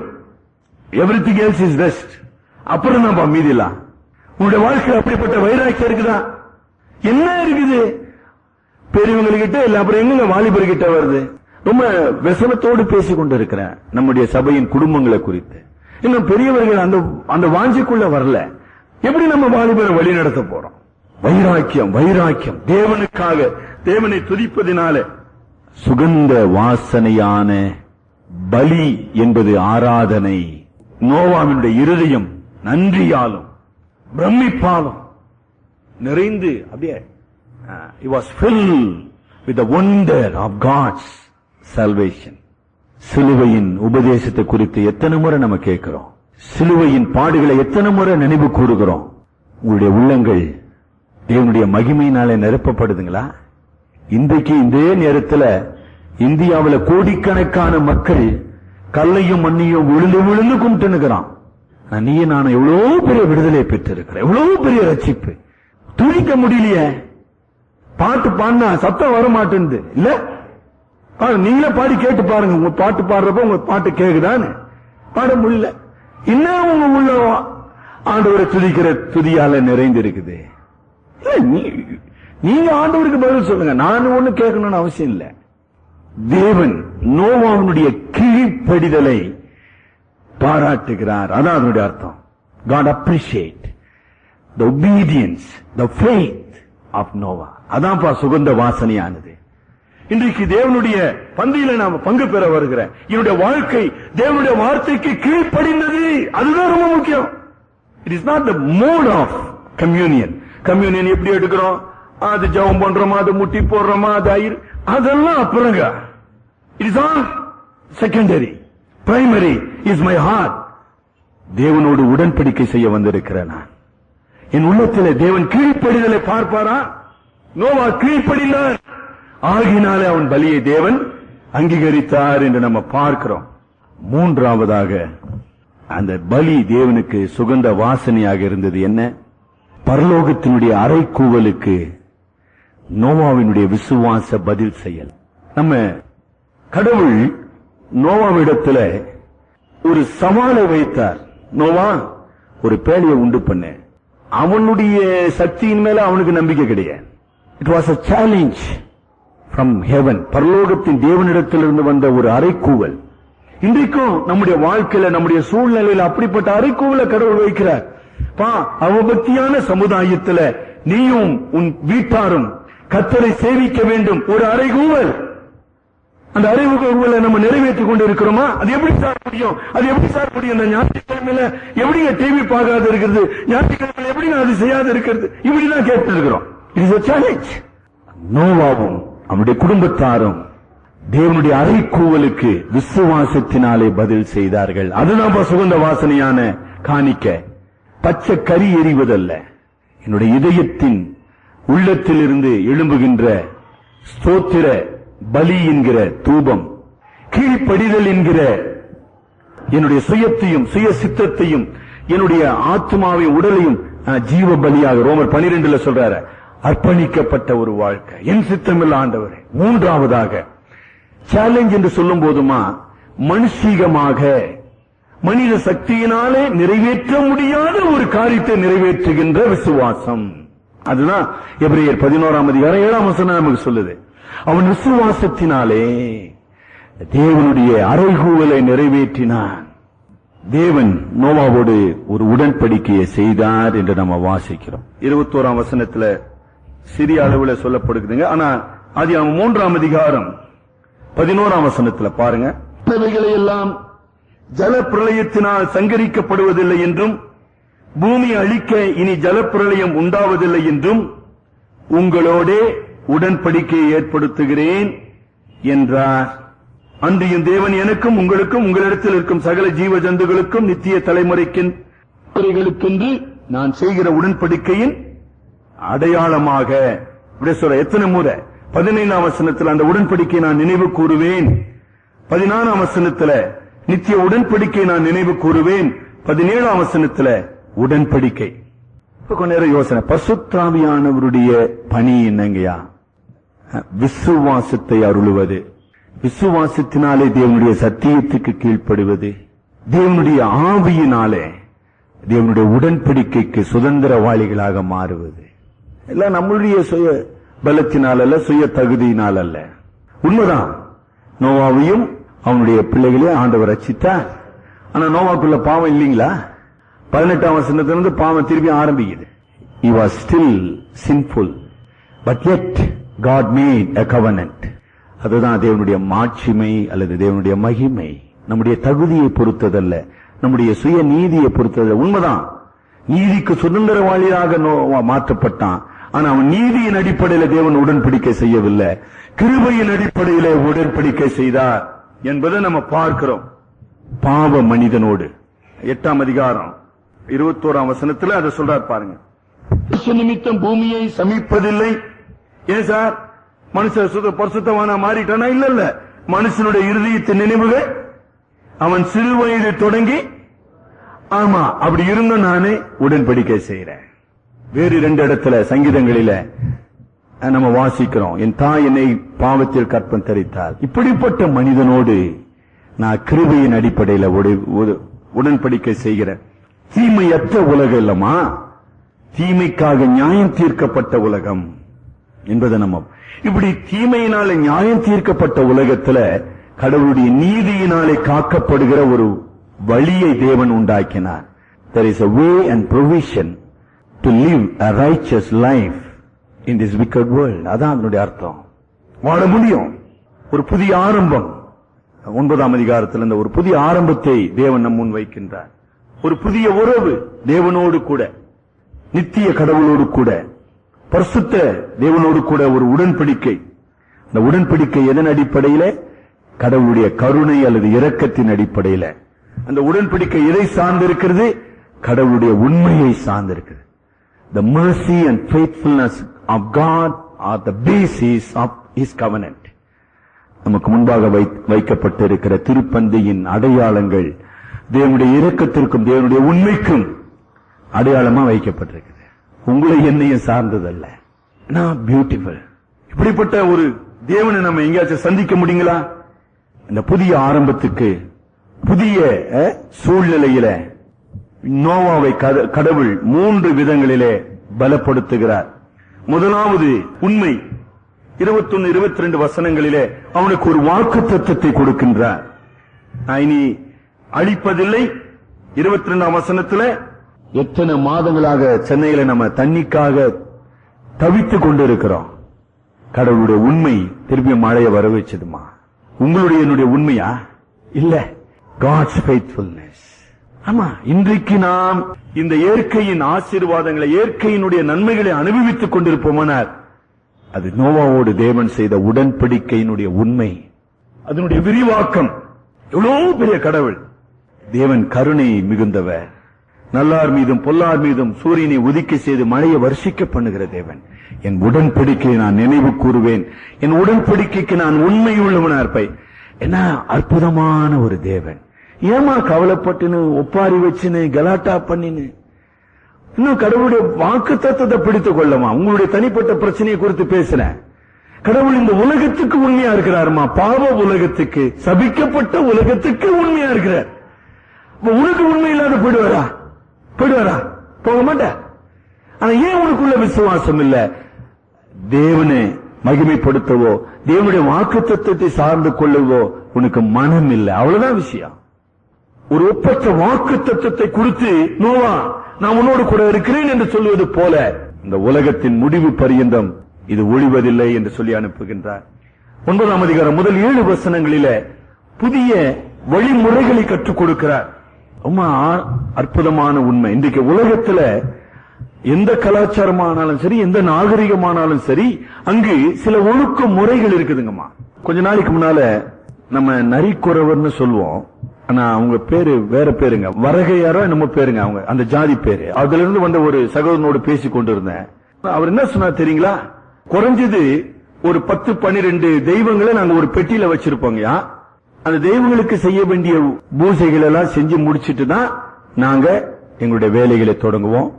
Everything else is rest. அப்புறம் நம்ம மீதிலாம். உங்களுடைய வாழ்க்கையில் அப்படிப்பட்ட வைராக்கியம் இருக்குதா? என்ன இருக்குது பெரியவங்ககிட்ட இல்ல, அப்புறம் எங்க வாலிபர்கிட்ட வருது? ரொம்ப விசனத்தோடு பேசிக் கொண்டு இருக்கிறேன் நம்முடைய சபையின் குடும்பங்களை குறித்து. இன்னும் பெரியவர்கள் அந்த வாஞ்சிக்குள்ள வரல. எப்படி நம்ம வாலிபரை வழி நடத்த போறோம்? வைராக்கியம், வைராக்கியம். தேவனுக்காக தேவனை துதிப்பதினால சுகந்த வாசனையான பலி என்பது ஆராதனை. நோவாவினுடைய இருதயம் நன்றியாலும் பிரமிப்பாலும் நிறைந்து அப்படியே he was filled with the wonder of God's salvation. சிலுவையின் உபதேசத்தை குறித்து எத்தனை முறை நம்ம கேட்கிறோம்? சிலுவையின் பாடுகளை எத்தனை முறை நினைவு கூறுகிறோம்? உங்களுடைய உள்ளங்கள் தேவனுடைய மகிமையினாலே நிரப்பப்படுதுங்களா? இன்றைக்கு இதே நேரத்தில் இந்தியாவில் கோடிக்கணக்கான மக்கள் கல்லையும் மண்ணையும் விழுந்து விழுந்து கும்பிட்டுனுக்கிறான். நீ நான் எவ்வளவு பெரிய விடுதலை பெற்றிருக்கிறேன், எவ்வளவு பெரிய ரட்சிப்பு. துணிக்க முடியலையே. பாட்டு பாடினா சத்தம் வர மாட்டேங்குது இல்ல? நீங்களே பாடி கேட்டு பாருங்க. உங்க பாட்டு பாடுறப்ப உங்க பாட்டு கேக்குதான்னு பாட முடியல. இன்னும் உங்க உள்ள ஆண்டவரை துதிக்கிற துதியால நிறைந்து இருக்குது. நீங்க ஆண்டவருக்கு பதில் சொல்லுங்க. நான் ஒண்ணு கேட்கணும்னு அவசியம் இல்லை. தேவன் நோவாவினுடைய கீழ்ப்படிதலை பாராட்டுகிறார். அதான் அதனுடைய அர்த்தம். God appreciate the obedience, the faith of Noah. அதான்ப்பா சுகந்த வாசனையானது. இன்றைக்கு தேவனுடைய பந்தியில நாம பங்கு பெற வருகிற என்னுடைய வாழ்க்கை தேவனுடைய வார்த்தைக்கு கீழ்ப்படிந்தது. அதுதான் ரொம்ப முக்கியம். It is not the mode of communion. Communion எப்படி எடுக்கிறோம்? அது ஜெபம் பண்றோமா, அது முட்டி போடுறோமா, அது அதெல்லாம் அப்புறங்க. It is all secondary. Primary is my heart. தேவனோடு உடன்படிக்கை செய்ய வந்திருக்கிறேன் நான். என் உள்ளத்தில் தேவன் கீழ்ப்படிதலை பார்ப்பாரா? நோவா கீழ்ப்படினார், ஆகினாலே அவன் பலியை தேவன் அங்கீகரித்தார் என்று நம்ம பார்க்கிறோம். மூன்றாவதாக அந்த பலி தேவனுக்கு சுகந்த வாசனையாக இருந்தது என்ன? பரலோகத்தினுடைய அறைகூவலுக்கு நோவாவினுடைய விசுவாச பதில் செயல். நம்ம கடவுள் நோவாவிடத்தில் ஒரு சவாலை வைத்தார். நோவா, ஒரு பேழையை உண்டு பண்ண. அவனுடைய சக்தியின் மேல அவனுக்கு நம்பிக்கை கிடையாது. It was a challenge from heaven. பரலோகத்தின் தேவனிடத்திலிருந்து வந்த ஒரு அறைகூவல். இன்றைக்கும் நம்முடைய வாழ்க்கையில நம்முடைய சூழ்நிலையில அப்படிப்பட்ட அறைகூவலை கடவுள் வைக்கிறார். அவபக்தியான சமுதாயத்தில் நீயும் உன் வீட்டாரும் கர்த்தரை சேவிக்க வேண்டும். ஒரு அறைகூவல். அந்த அறைகூவலை நம்ம நிறைவேற்றிக் கொண்டு இருக்கிறோமா? அது எப்படி சார் முடியும்? அது எப்படி சார் முடியும்? இந்த ஞாயிற்றுக்கிழமையில எப்படிங்க டிவி பார்க்காத இருக்கிறது? ஞாயிற்றுக்கிழமையில எப்படிங்க அது செய்யாத இருக்கிறது? இப்படிதான் கேட்டு இருக்கிறோம். It is a challenge. நோவாவும் அவனுடைய குடும்பத்தாரும் தேவனுடைய அறைகூவலுக்கு விசுவாசத்தினாலே பதில் செய்தார்கள். அதுதான் சுகந்த வாசனையான காணிக்க. பச்சை கறி எறிவதல்ல, என்னுடைய இதயத்தின் உள்ளத்தில் இருந்து எழும்புகின்ற ஸ்தோத்திர பலி என்கிற தூபம், கீழ்ப்படிதல் என்கிற என்னுடைய சுயத்தையும் சுய சித்தத்தையும் என்னுடைய ஆத்மாவையும் உடலையும் ஜீவ பலியாக ரோமர் 12 சொல்றாரு, அர்ப்பணிக்கப்பட்ட ஒரு வாழ்க்கை. என் சித்தமில்ல ஆண்டவரே. மூன்றாவதாக சேலஞ்ச் என்று சொல்லும் போதுமா மனுஷீகமாக மனித சக்தியினாலே நிறைவேற்ற முடியாத ஒரு காரியத்தை நிறைவேற்றுகின்ற விசுவாசம். அதுதான் எபிரேயர் 11:7 நமக்கு சொல்லுது. அவன் விசுவாசத்தினாலே தேவனுடைய அறைகூவலை நிறைவேற்றினான். தேவன் நோவாவோடு ஒரு உடன்படிக்கையை செய்தார் என்று நம்ம வாசிக்கிறோம். 21ஆம் வசனத்துல சிறிய அளவில் சொல்லப்படுதுங்க. ஆனா அது 3ஆம் அதிகாரம் 11ஆம் வசனத்துல பாருங்க, இவைகளை எல்லாம் ஜல பிரளயத்தினால் சங்கரிக்கப்படுவதில்லை என்றும் பூமி அழிக்க இனி ஜலப்பிரளயம் உண்டாவதில்லை என்றும் உங்களோடே உடன்படிக்கையை ஏற்படுத்துகிறேன் என்றார். அன்றியும் தேவன் எனக்கும் உங்களுக்கும் உங்களிடத்தில் இருக்கும் சகல ஜீவ ஜந்துகளுக்கும் நித்திய தலைமுறைக்கென்று நான் செய்கிற உடன்படிக்கையின் அடையாளமாக. எத்தனை முறை? 15ஆம் வசனத்தில் அந்த உடன்படிக்கை நான் நினைவு கூறுவேன். 14ஆம் வசனத்தில் நித்திய உடன்படிக்கை நான் நினைவு கூறுவேன். 17ஆம் வசனத்தில் உடன்படிக்கை. கொஞ்ச நேரம் யோசனை. பரிசுத்தாவியானவருடைய பணி என்னங்கயா? விசுவாசத்தை அருளுவது, விசுவாசத்தினாலே தேவனுடைய சத்தியத்துக்கு கீழ்ப்படுவது, தேவனுடைய ஆவியினாலே தேவனுடைய உடன்படிக்கைக்கு சுதந்திரவாளிகளாக மாறுவது. எல்லாம் நம்மளுடைய சுய பலத்தினால் அல்ல, சுய தகுதியினால் அல்ல. உண்மைதான். நோவாவையும் அவனுடைய பிள்ளைகளையும் ஆண்டவர் ரட்சித்தார். ஆனா நோவாக்குள்ள பாவம் இல்லீங்களா? 18ஆம் வசனத்திலிருந்து பாவம் திருப்பி ஆரம்பிக்குது. He was still sinful, but yet God made a covenant. அதுதான் தேவனுடைய மாட்சிமை அல்லது தேவனுடைய மகிமை. நம்முடைய தகுதியை பொறுத்ததல்ல, நம்முடைய சுய நீதியை பொறுத்ததல்ல. உண்மைதான், நீதிக்கு சுதந்திரவாளியாக மாற்றப்பட்டான். ஆனா அவன் நீதியின் அடிப்படையில் தேவன் உடன்படிக்கை செய்யவில்லை, கிருபையின் அடிப்படையிலே உடன்படிக்கை செய்தார் என்பதை நம்ம பார்க்கிறோம். பாவ மனிதனோடு 8ஆம் அதிகாரம் 21ஆம் வசனத்துல அதை சொல்றார் பாருங்க. மனுஷ நிமித்தம் பூமியை சமிப்பதில்லை. ஏன் சார் மனுஷ பரிசுத்தவானா மாறிட்டானா? இல்ல, மனுஷனுடைய இருதயத்தின் நினைவுகள் அவன் சிறு வயது தொடங்கி, ஆமா அப்படி இருந்த நானே உடன்படிக்கை செய்யறேன். வேறு 2 இடத்துல சங்கீதங்களில நம்ம வாசிக்கிறோம், என் தாய் என்னை பாவத்தில் கற்பம் தரித்தாள். இப்படிப்பட்ட மனிதனோடு நான் கிருபையின் அடிப்படையில் உடன்படிக்கை செய்கிறேன். தீமையற்ற உலகம் இல்லமா, தீமைக்காக நியாயம் தீர்க்கப்பட்ட உலகம் என்பதை நம்ம இப்படி தீமையினால நியாயம் தீர்க்கப்பட்ட உலகத்துல கடவுளுடைய நீதியினாலே காக்கப்படுகிற ஒரு வழியை தேவன் உண்டாக்கினார். There is a way and provision to live a righteous life in this wicked world. அதான் அதனுடைய அர்த்தம். வாழ முடியும். ஒரு புதிய ஆரம்பம். 9ஆம் அதிகாரத்தில் இந்த ஒரு புதிய ஆரம்பத்தை தேவன் நம் முன் வைக்கின்றார். ஒரு புதிய உறவு தேவனோடு கூட, நித்திய கடவுளோடு கூட, பரிசுத்த தேவனோடு கூட ஒரு உடன்படிக்கை. இந்த உடன்படிக்கை எதன் அடிப்படையில? கடவுளுடைய கருணை அல்லது இரக்கத்தின் அடிப்படையில. அந்த உடன்படிக்கை எதை சார்ந்திருக்கிறது? கடவுளுடைய உண்மையை சார்ந்திருக்கிறது. The mercy and faithfulness of God are the basis of His covenant. நமக்கு முன்பாக வைக்கப்பட்டிருக்கிற திருப்பந்தியின் அடையாளங்கள் தேவனுடைய இரக்கத்திற்கும் தேவனுடைய உண்மைக்கும் அடையாளமா வைக்கப்பட்டிருக்கிறது. உங்களை என்னையும் சார்ந்ததல்ல. பியூட்டிஃபுல். இப்படிப்பட்ட ஒரு தேவனை நம்ம எங்கேயாச்சும் சந்திக்க முடியுங்களா? இந்த புதிய ஆரம்பத்துக்கு புதிய சூழ்நிலையில நோவாவை கடவுள் 3 விதங்களிலே பலப்படுத்துகிறார். முதலாவது உண்மை. 21, 22 வசனங்களிலே அவனுக்கு ஒரு வாக்குத்தத்தத்தை கொடுக்கின்றார். நான் இனி அழிப்பதில்லை. 22ஆம் வசனத்துல எத்தனை மாதங்களாக சென்னையில நம்ம தண்ணிக்காக தவித்துக் கொண்டிருக்கிறோம். கடவுளுடைய உண்மை திருப்பி மழையை வர வச்சதுமா? உங்களுடைய என்னுடைய உண்மையா? இல்ல, காட்ஸ் ஃபெய்த்ஃபுல்னஸ். ஆமா, இன்றைக்கு நாம் இந்த இயற்கையின் ஆசீர்வாதங்களை, இயற்கையினுடைய நன்மைகளை அனுபவித்துக் கொண்டிருப்போமானால் அது நோவாவோடு தேவன் செய்த உடன்படிக்கையினுடைய உண்மை, அதனுடைய விரிவாக்கம். எவ்வளவு பெரிய கடவுள்! தேவன் கருணை மிகுந்தவர். நல்லார் மீதும் பொல்லார் மீதும் சூரியனை உதிக்க செய்து மழையை வர்ஷிக்க பண்ணுகிற தேவன். என் உடன்படிக்கையை நான் நினைவு கூறுவேன், என் உடன்படிக்கைக்கு நான் உண்மை உள்ளவனா இருப்பேன். என்ன அற்புதமான ஒரு தேவன்! ஏமா கவலைப்பட்டுன்னு ஒப்பாரி வச்சுன்னு கலாட்டா பண்ணின்னு இன்னும் கடவுளுடைய வாக்கு தத்துவத்தை பிடித்துக் கொள்ளமா? உங்களுடைய தனிப்பட்ட பிரச்சனையை குறித்து பேசுறேன். கடவுள் இந்த உலகத்துக்கு உண்மையா இருக்கிறாருமா? பாவ உலகத்துக்கு, சபிக்கப்பட்ட உலகத்துக்கு உண்மையா இருக்கிறார். உனக்கு உண்மை இல்லாத போயிடுவாரா? போக மாட்டேன். ஆனா ஏன் உனக்குள்ள விசுவாசம் இல்ல? தேவனை மகிமைப்படுத்தவோ தேவனுடைய வாக்கு தத்துவத்தை சார்ந்து கொள்ளவோ உனக்கு மனம் இல்லை. அவ்வளவுதான் விஷயம். ஒரு ஒப்பற்ற வாக்கு தத்துவத்தை கொடுத்து, நோவா நான் உன்னோடு கூட இருக்கிறேன் என்று சொல்வது போல இந்த உலகத்தின் முடிவு பரியந்தம் இது ஒழிவதில்லை என்று சொல்லி அனுப்புகின்றார். 9ஆம் அதிகாரம் முதல் 7 வசனங்களில புதிய வழிமுறைகளை கற்றுக் கொடுக்கிறார். ரொம்ப அற்புதமான உண்மை. இன்றைக்கு உலகத்துல எந்த கலாச்சாரமானாலும் சரி, எந்த நாகரிகமானாலும் சரி, அங்கு சில ஒழுக்க முறைகள் இருக்குதுங்கம்மா. கொஞ்ச நாளைக்கு முன்னால நம்ம நரிக்குறவர்னு சொல்லுவோம். ஆனா அவங்க பேரு வேற பேருங்க, வரகையாரோ நம்ம பேருங்க, அவங்க அந்த ஜாதி பேரு. அதுல இருந்து வந்த ஒரு சகோதரனோடு பேசி கொண்டிருந்தேன். அவர் என்ன சொன்னார் தெரியுங்களா? குறைஞ்சது ஒரு 10-12 தெய்வங்களை நாங்க ஒரு பெட்டியில வச்சிருப்போங்கயா. அந்த தெய்வங்களுக்கு செய்ய வேண்டிய பூஜைகள் எல்லாம் செஞ்சு முடிச்சிட்டு தான் நாங்க எங்களுடைய வேலைகளை தொடங்குவோம்.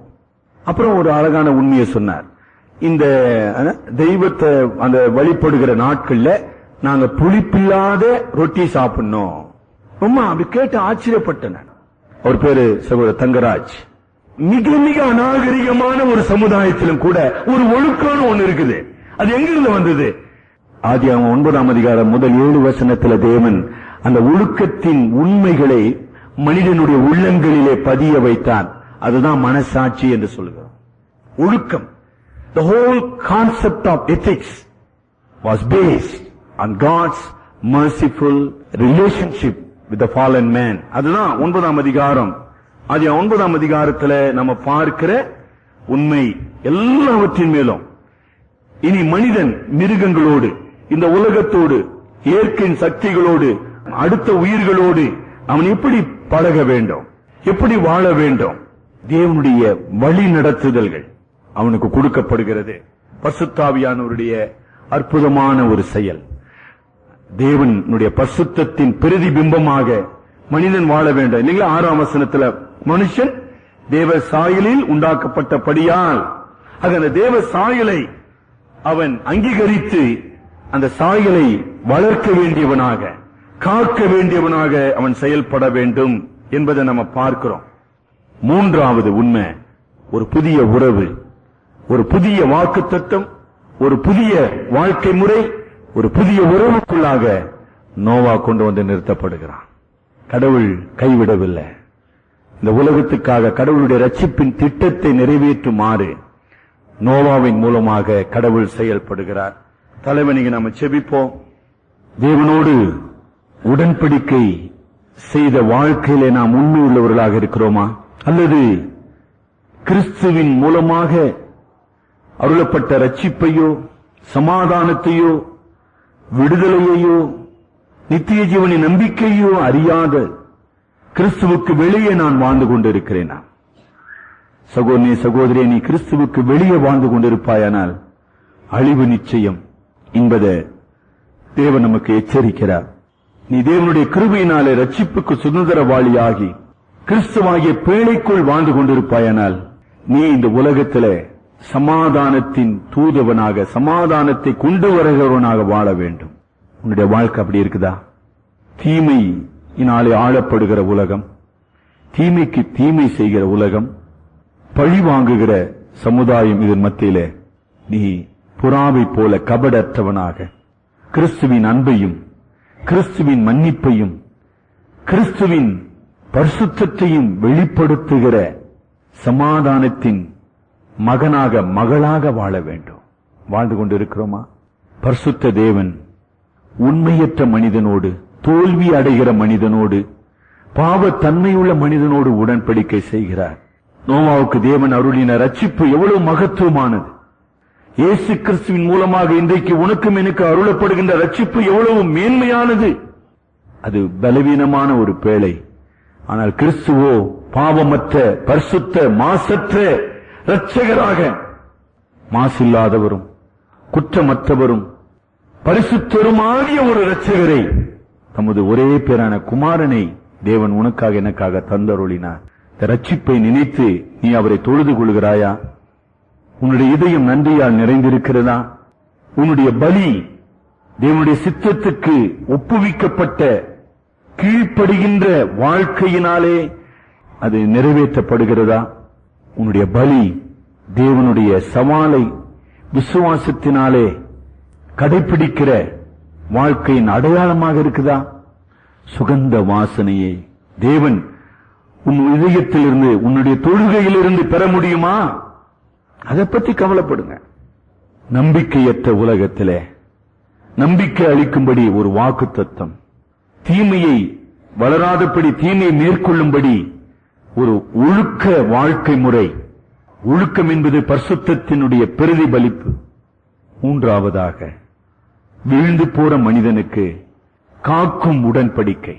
அப்புறம் ஒரு அழகான உண்மையை சொன்னார். இந்த தெய்வத்தை அந்த வழிபடுகிற நாட்கள்ல நாங்க புளிப்பில்லாத ரொட்டி சாப்பிடணும். ரொம்ப அப்படி கேட்டு ஆச்சரியப்பட்டேன். அவர் பேரு சகோதரர் தங்கராஜ். மிக மிக அநாகரிகமான ஒரு சமுதாயத்திலும் கூட ஒரு ஒழுக்கம் ஒண்ணு இருக்குது. அது எங்கிருந்து வந்தது? ஆதியாகமம் 9ஆம் அதிகாரம் முதல் 7 வசனத்துல தேவன் அந்த ஒழுக்கத்தின் உண்மைகளை மனிதனுடைய உள்ளங்களிலே பதிய வைத்தான். அதுதான் மனசாட்சி என்று சொல்கிறோம். ஒழுக்கம். The whole concept of ethics was based on God's merciful relationship with the fallen man. அதுதான் 9ஆம் அதிகாரம். அது 9ஆம் அதிகாரத்துல நம்ம பார்க்கிற உண்மை எல்லாவற்றின் மேலும். இனி மனிதன் மிருகங்களோடு, இந்த உலகத்தோடு, இயற்கையின் சக்திகளோடு, அடுத்த உயிர்களோடு அவன் எப்படி பழக வேண்டும், எப்படி வாழ வேண்டும், தேவனுடைய வழி நடத்துதல்கள் அவனுக்கு கொடுக்கப்படுகிறது. பரிசுத்த ஆவியானவருடைய அற்புதமான ஒரு செயல். தேவனுடைய பரிசுத்தத்தின் பிரதிபிம்பமாக மனிதன் வாழ வேண்டும் இல்லைங்களா? 6ஆம் வசனத்துல மனுஷன் தேவ சாயலில் உண்டாக்கப்பட்டபடியால், அந்த தேவ சாயலை அவன் அங்கீகரித்து அந்த சாயலை வளர்க்க வேண்டியவனாக, காக்க வேண்டியவனாக அவன் செயல்பட வேண்டும் என்பதை நம்ம பார்க்கிறோம். 3வது உண்மை, ஒரு புதிய உறவு, ஒரு புதிய வாக்குத்தத்தம், ஒரு புதிய வாழ்க்கை முறை, ஒரு புதிய உறவுக்குள்ளாக நோவா கொண்டு வந்து நிறுத்தப்படுகிறான். கடவுள் கைவிடவில்லை. இந்த உலகத்துக்காக கடவுளுடைய ரட்சிப்பின் திட்டத்தை நிறைவேற்றுமாறு நோவாவின் மூலமாக கடவுள் செயல்படுகிறார். தலைவனிக்கு நாம செபிப்போம். தேவனோடு உடன்படிக்கை செய்த வாழ்க்கையிலே நாம் உண்மை உள்ளவர்களாக இருக்கிறோமா, அல்லது கிறிஸ்துவின் மூலமாக அருளப்பட்ட ரட்சிப்பையோ, சமாதானத்தையோ, விடுதலையையோ, நித்திய ஜீவனின் நம்பிக்கையோ அறியாத கிறிஸ்துவுக்கு வெளியே நான் வாழ்ந்து கொண்டிருக்கிறேனா? சகோதரனே, சகோதரியே, நீ கிறிஸ்துவுக்கு வெளியே வாழ்ந்து கொண்டிருப்பாயானால் அழிவு நிச்சயம் என்பதை தேவன் நமக்கு எச்சரிக்கிறார். நீ தேவனுடைய கிருபையினாலே ரட்சிப்புக்கு சுதந்திரவாளியாகி கிறிஸ்துவாகிய பேழைக்குள் வாழ்ந்து கொண்டிருப்பாயானால் நீ இந்த உலகத்திலே சமாதானத்தின் தூதுவனாக, சமாதானத்தை கொண்டு வருகிறவனாக வாழ வேண்டும். உன்னுடைய வாழ்க்கை அப்படி இருக்குதா? தீமையினாலே ஆளப்படுகிற உலகம், தீமைக்கு தீமை செய்கிற உலகம், பழி வாங்குகிற சமுதாயம், இதன் மத்தியிலே நீ புறாவை போல கபடற்றவனாக கிறிஸ்துவின் அன்பையும், கிறிஸ்துவின் மன்னிப்பையும், கிறிஸ்துவின் பரிசுத்தத்தையும் வெளிப்படுத்துகிற சமாதானத்தின் மகனாக, மகளாக வாழ வேண்டும். வாழ்ந்து கொண்டிருக்கிறோமா? பரிசுத்த தேவன் உண்மையற்ற மனிதனோடு, தோல்வி அடைகிற மனிதனோடு, பாவத்தன்மையுள்ள மனிதனோடு உடன்படிக்கை செய்கிறார். நோவாவுக்கு தேவன் அருளின ரட்சிப்பு எவ்வளவு மகத்துவமானது! இயேசு கிறிஸ்துவின் மூலமாக இன்றைக்கு உனக்கும் எனக்கு அருளப்படுகின்ற ரட்சிப்பு எவ்வளவு மேன்மையானது! அது பலவீனமான ஒரு பேழை. ஆனால் கிறிஸ்துவோ பாவமற்ற, பரிசுத்த, மாசற்ற இரட்சகராக, மாசில்லாதவரும் குற்றமற்றவரும் பரிசுத்தருமாகிய ஒரு இரட்சகரை, தமது ஒரே பேரான குமாரனை தேவன் உனக்காக எனக்காக தந்தருளினார். இந்த ரட்சிப்பை நினைத்து நீ அவரை தொழுது கொள்கிறாயா? உன்னுடைய இதயம் நன்றியால் நிறைந்திருக்கிறதா? உன்னுடைய பலி தேவனுடைய சித்தத்துக்கு ஒப்புவிக்கப்பட்ட கீழ்ப்படுகின்ற வாழ்க்கையினாலே அது நிறைவேற்றப்படுகிறதா? உன்னுடைய பலி தேவனுடைய சவாலை விசுவாசத்தினாலே கடைபிடிக்கிற வாழ்க்கையின் அடையாளமாக இருக்குதா? சுகந்த வாசனையை தேவன் உன் இதயத்திலிருந்து, உன்னுடைய தொழுகையிலிருந்து பெற முடியுமா? அதை பற்றி கவலைப்படுங்க. நம்பிக்கையற்ற உலகத்திலே நம்பிக்கை அளிக்கும்படி ஒரு வாக்குத்தத்தம், தீமையை வளராதபடி, தீமையை மேற்கொள்ளும்படி ஒரு ஒழுக்க வாழ்க்கை முறை. ஒழுக்கம் என்பது பரிசுத்தத்தினுடைய பிரதிபலிப்பு. 3வதாக, வீழ்ந்து போற மனிதனுக்கு காக்கும் உடன்படிக்கை.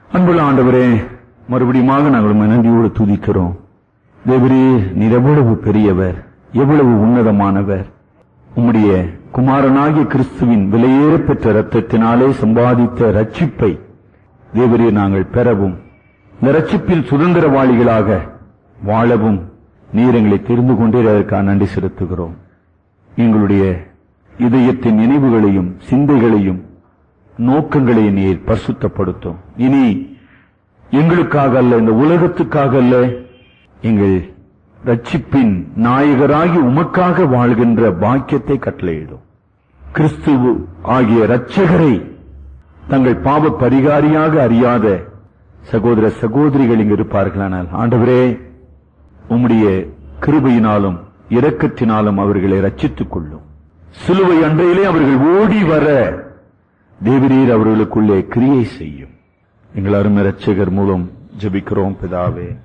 அன்புள்ள ஆண்டவரே, மறுபடியும் நாங்கள் நன்றியோடு துதிக்கிறோம். தேவரே, நீர் எவ்வளவு பெரியவர், எவ்வளவு உன்னதமானவர்! உம்முடைய குமாரனாகிய கிறிஸ்துவின் விலையேற பெற்ற இரத்தத்தினாலே சம்பாதித்த ரட்சிப்பை தேவரே நாங்கள் பெறவும், இந்த ரட்சிப்பில் சுதந்திரவாளிகளாக வாழவும் நீர் எங்களை தெரிந்து கொண்டே அதற்காக நன்றி செலுத்துகிறோம். எங்களுடைய இதயத்தின் நினைவுகளையும் சிந்தைகளையும் நோக்கங்களையும் நீர் பரிசுத்தப்படுத்தும். இனி எங்களுக்காக அல்ல, இந்த உலகத்துக்காக அல்ல, எங்கள் ரட்சிப்பின் நாயகராகி உமக்காக வாழ்கின்ற பாக்கியத்தை கட்டளையிடும். கிறிஸ்துவ ஆகிய இரட்சகரை தங்கள் பாவ பரிகாரியாக அறியாத சகோதர சகோதரிகள் இங்கு இருப்பார்களானால், ஆண்டவரே உம்முடைய கிருபையினாலும் இரக்கத்தினாலும் அவர்களை ரட்சித்துக் கொள்ளும். சிலுவை அன்றையிலே அவர்கள் ஓடி வர தேவரீர் அவர்களுக்குள்ளே கிரியை செய்யும். எங்கள் அருமை இரட்சகர் மூலம் ஜெபிக்கிறோம் பிதாவே.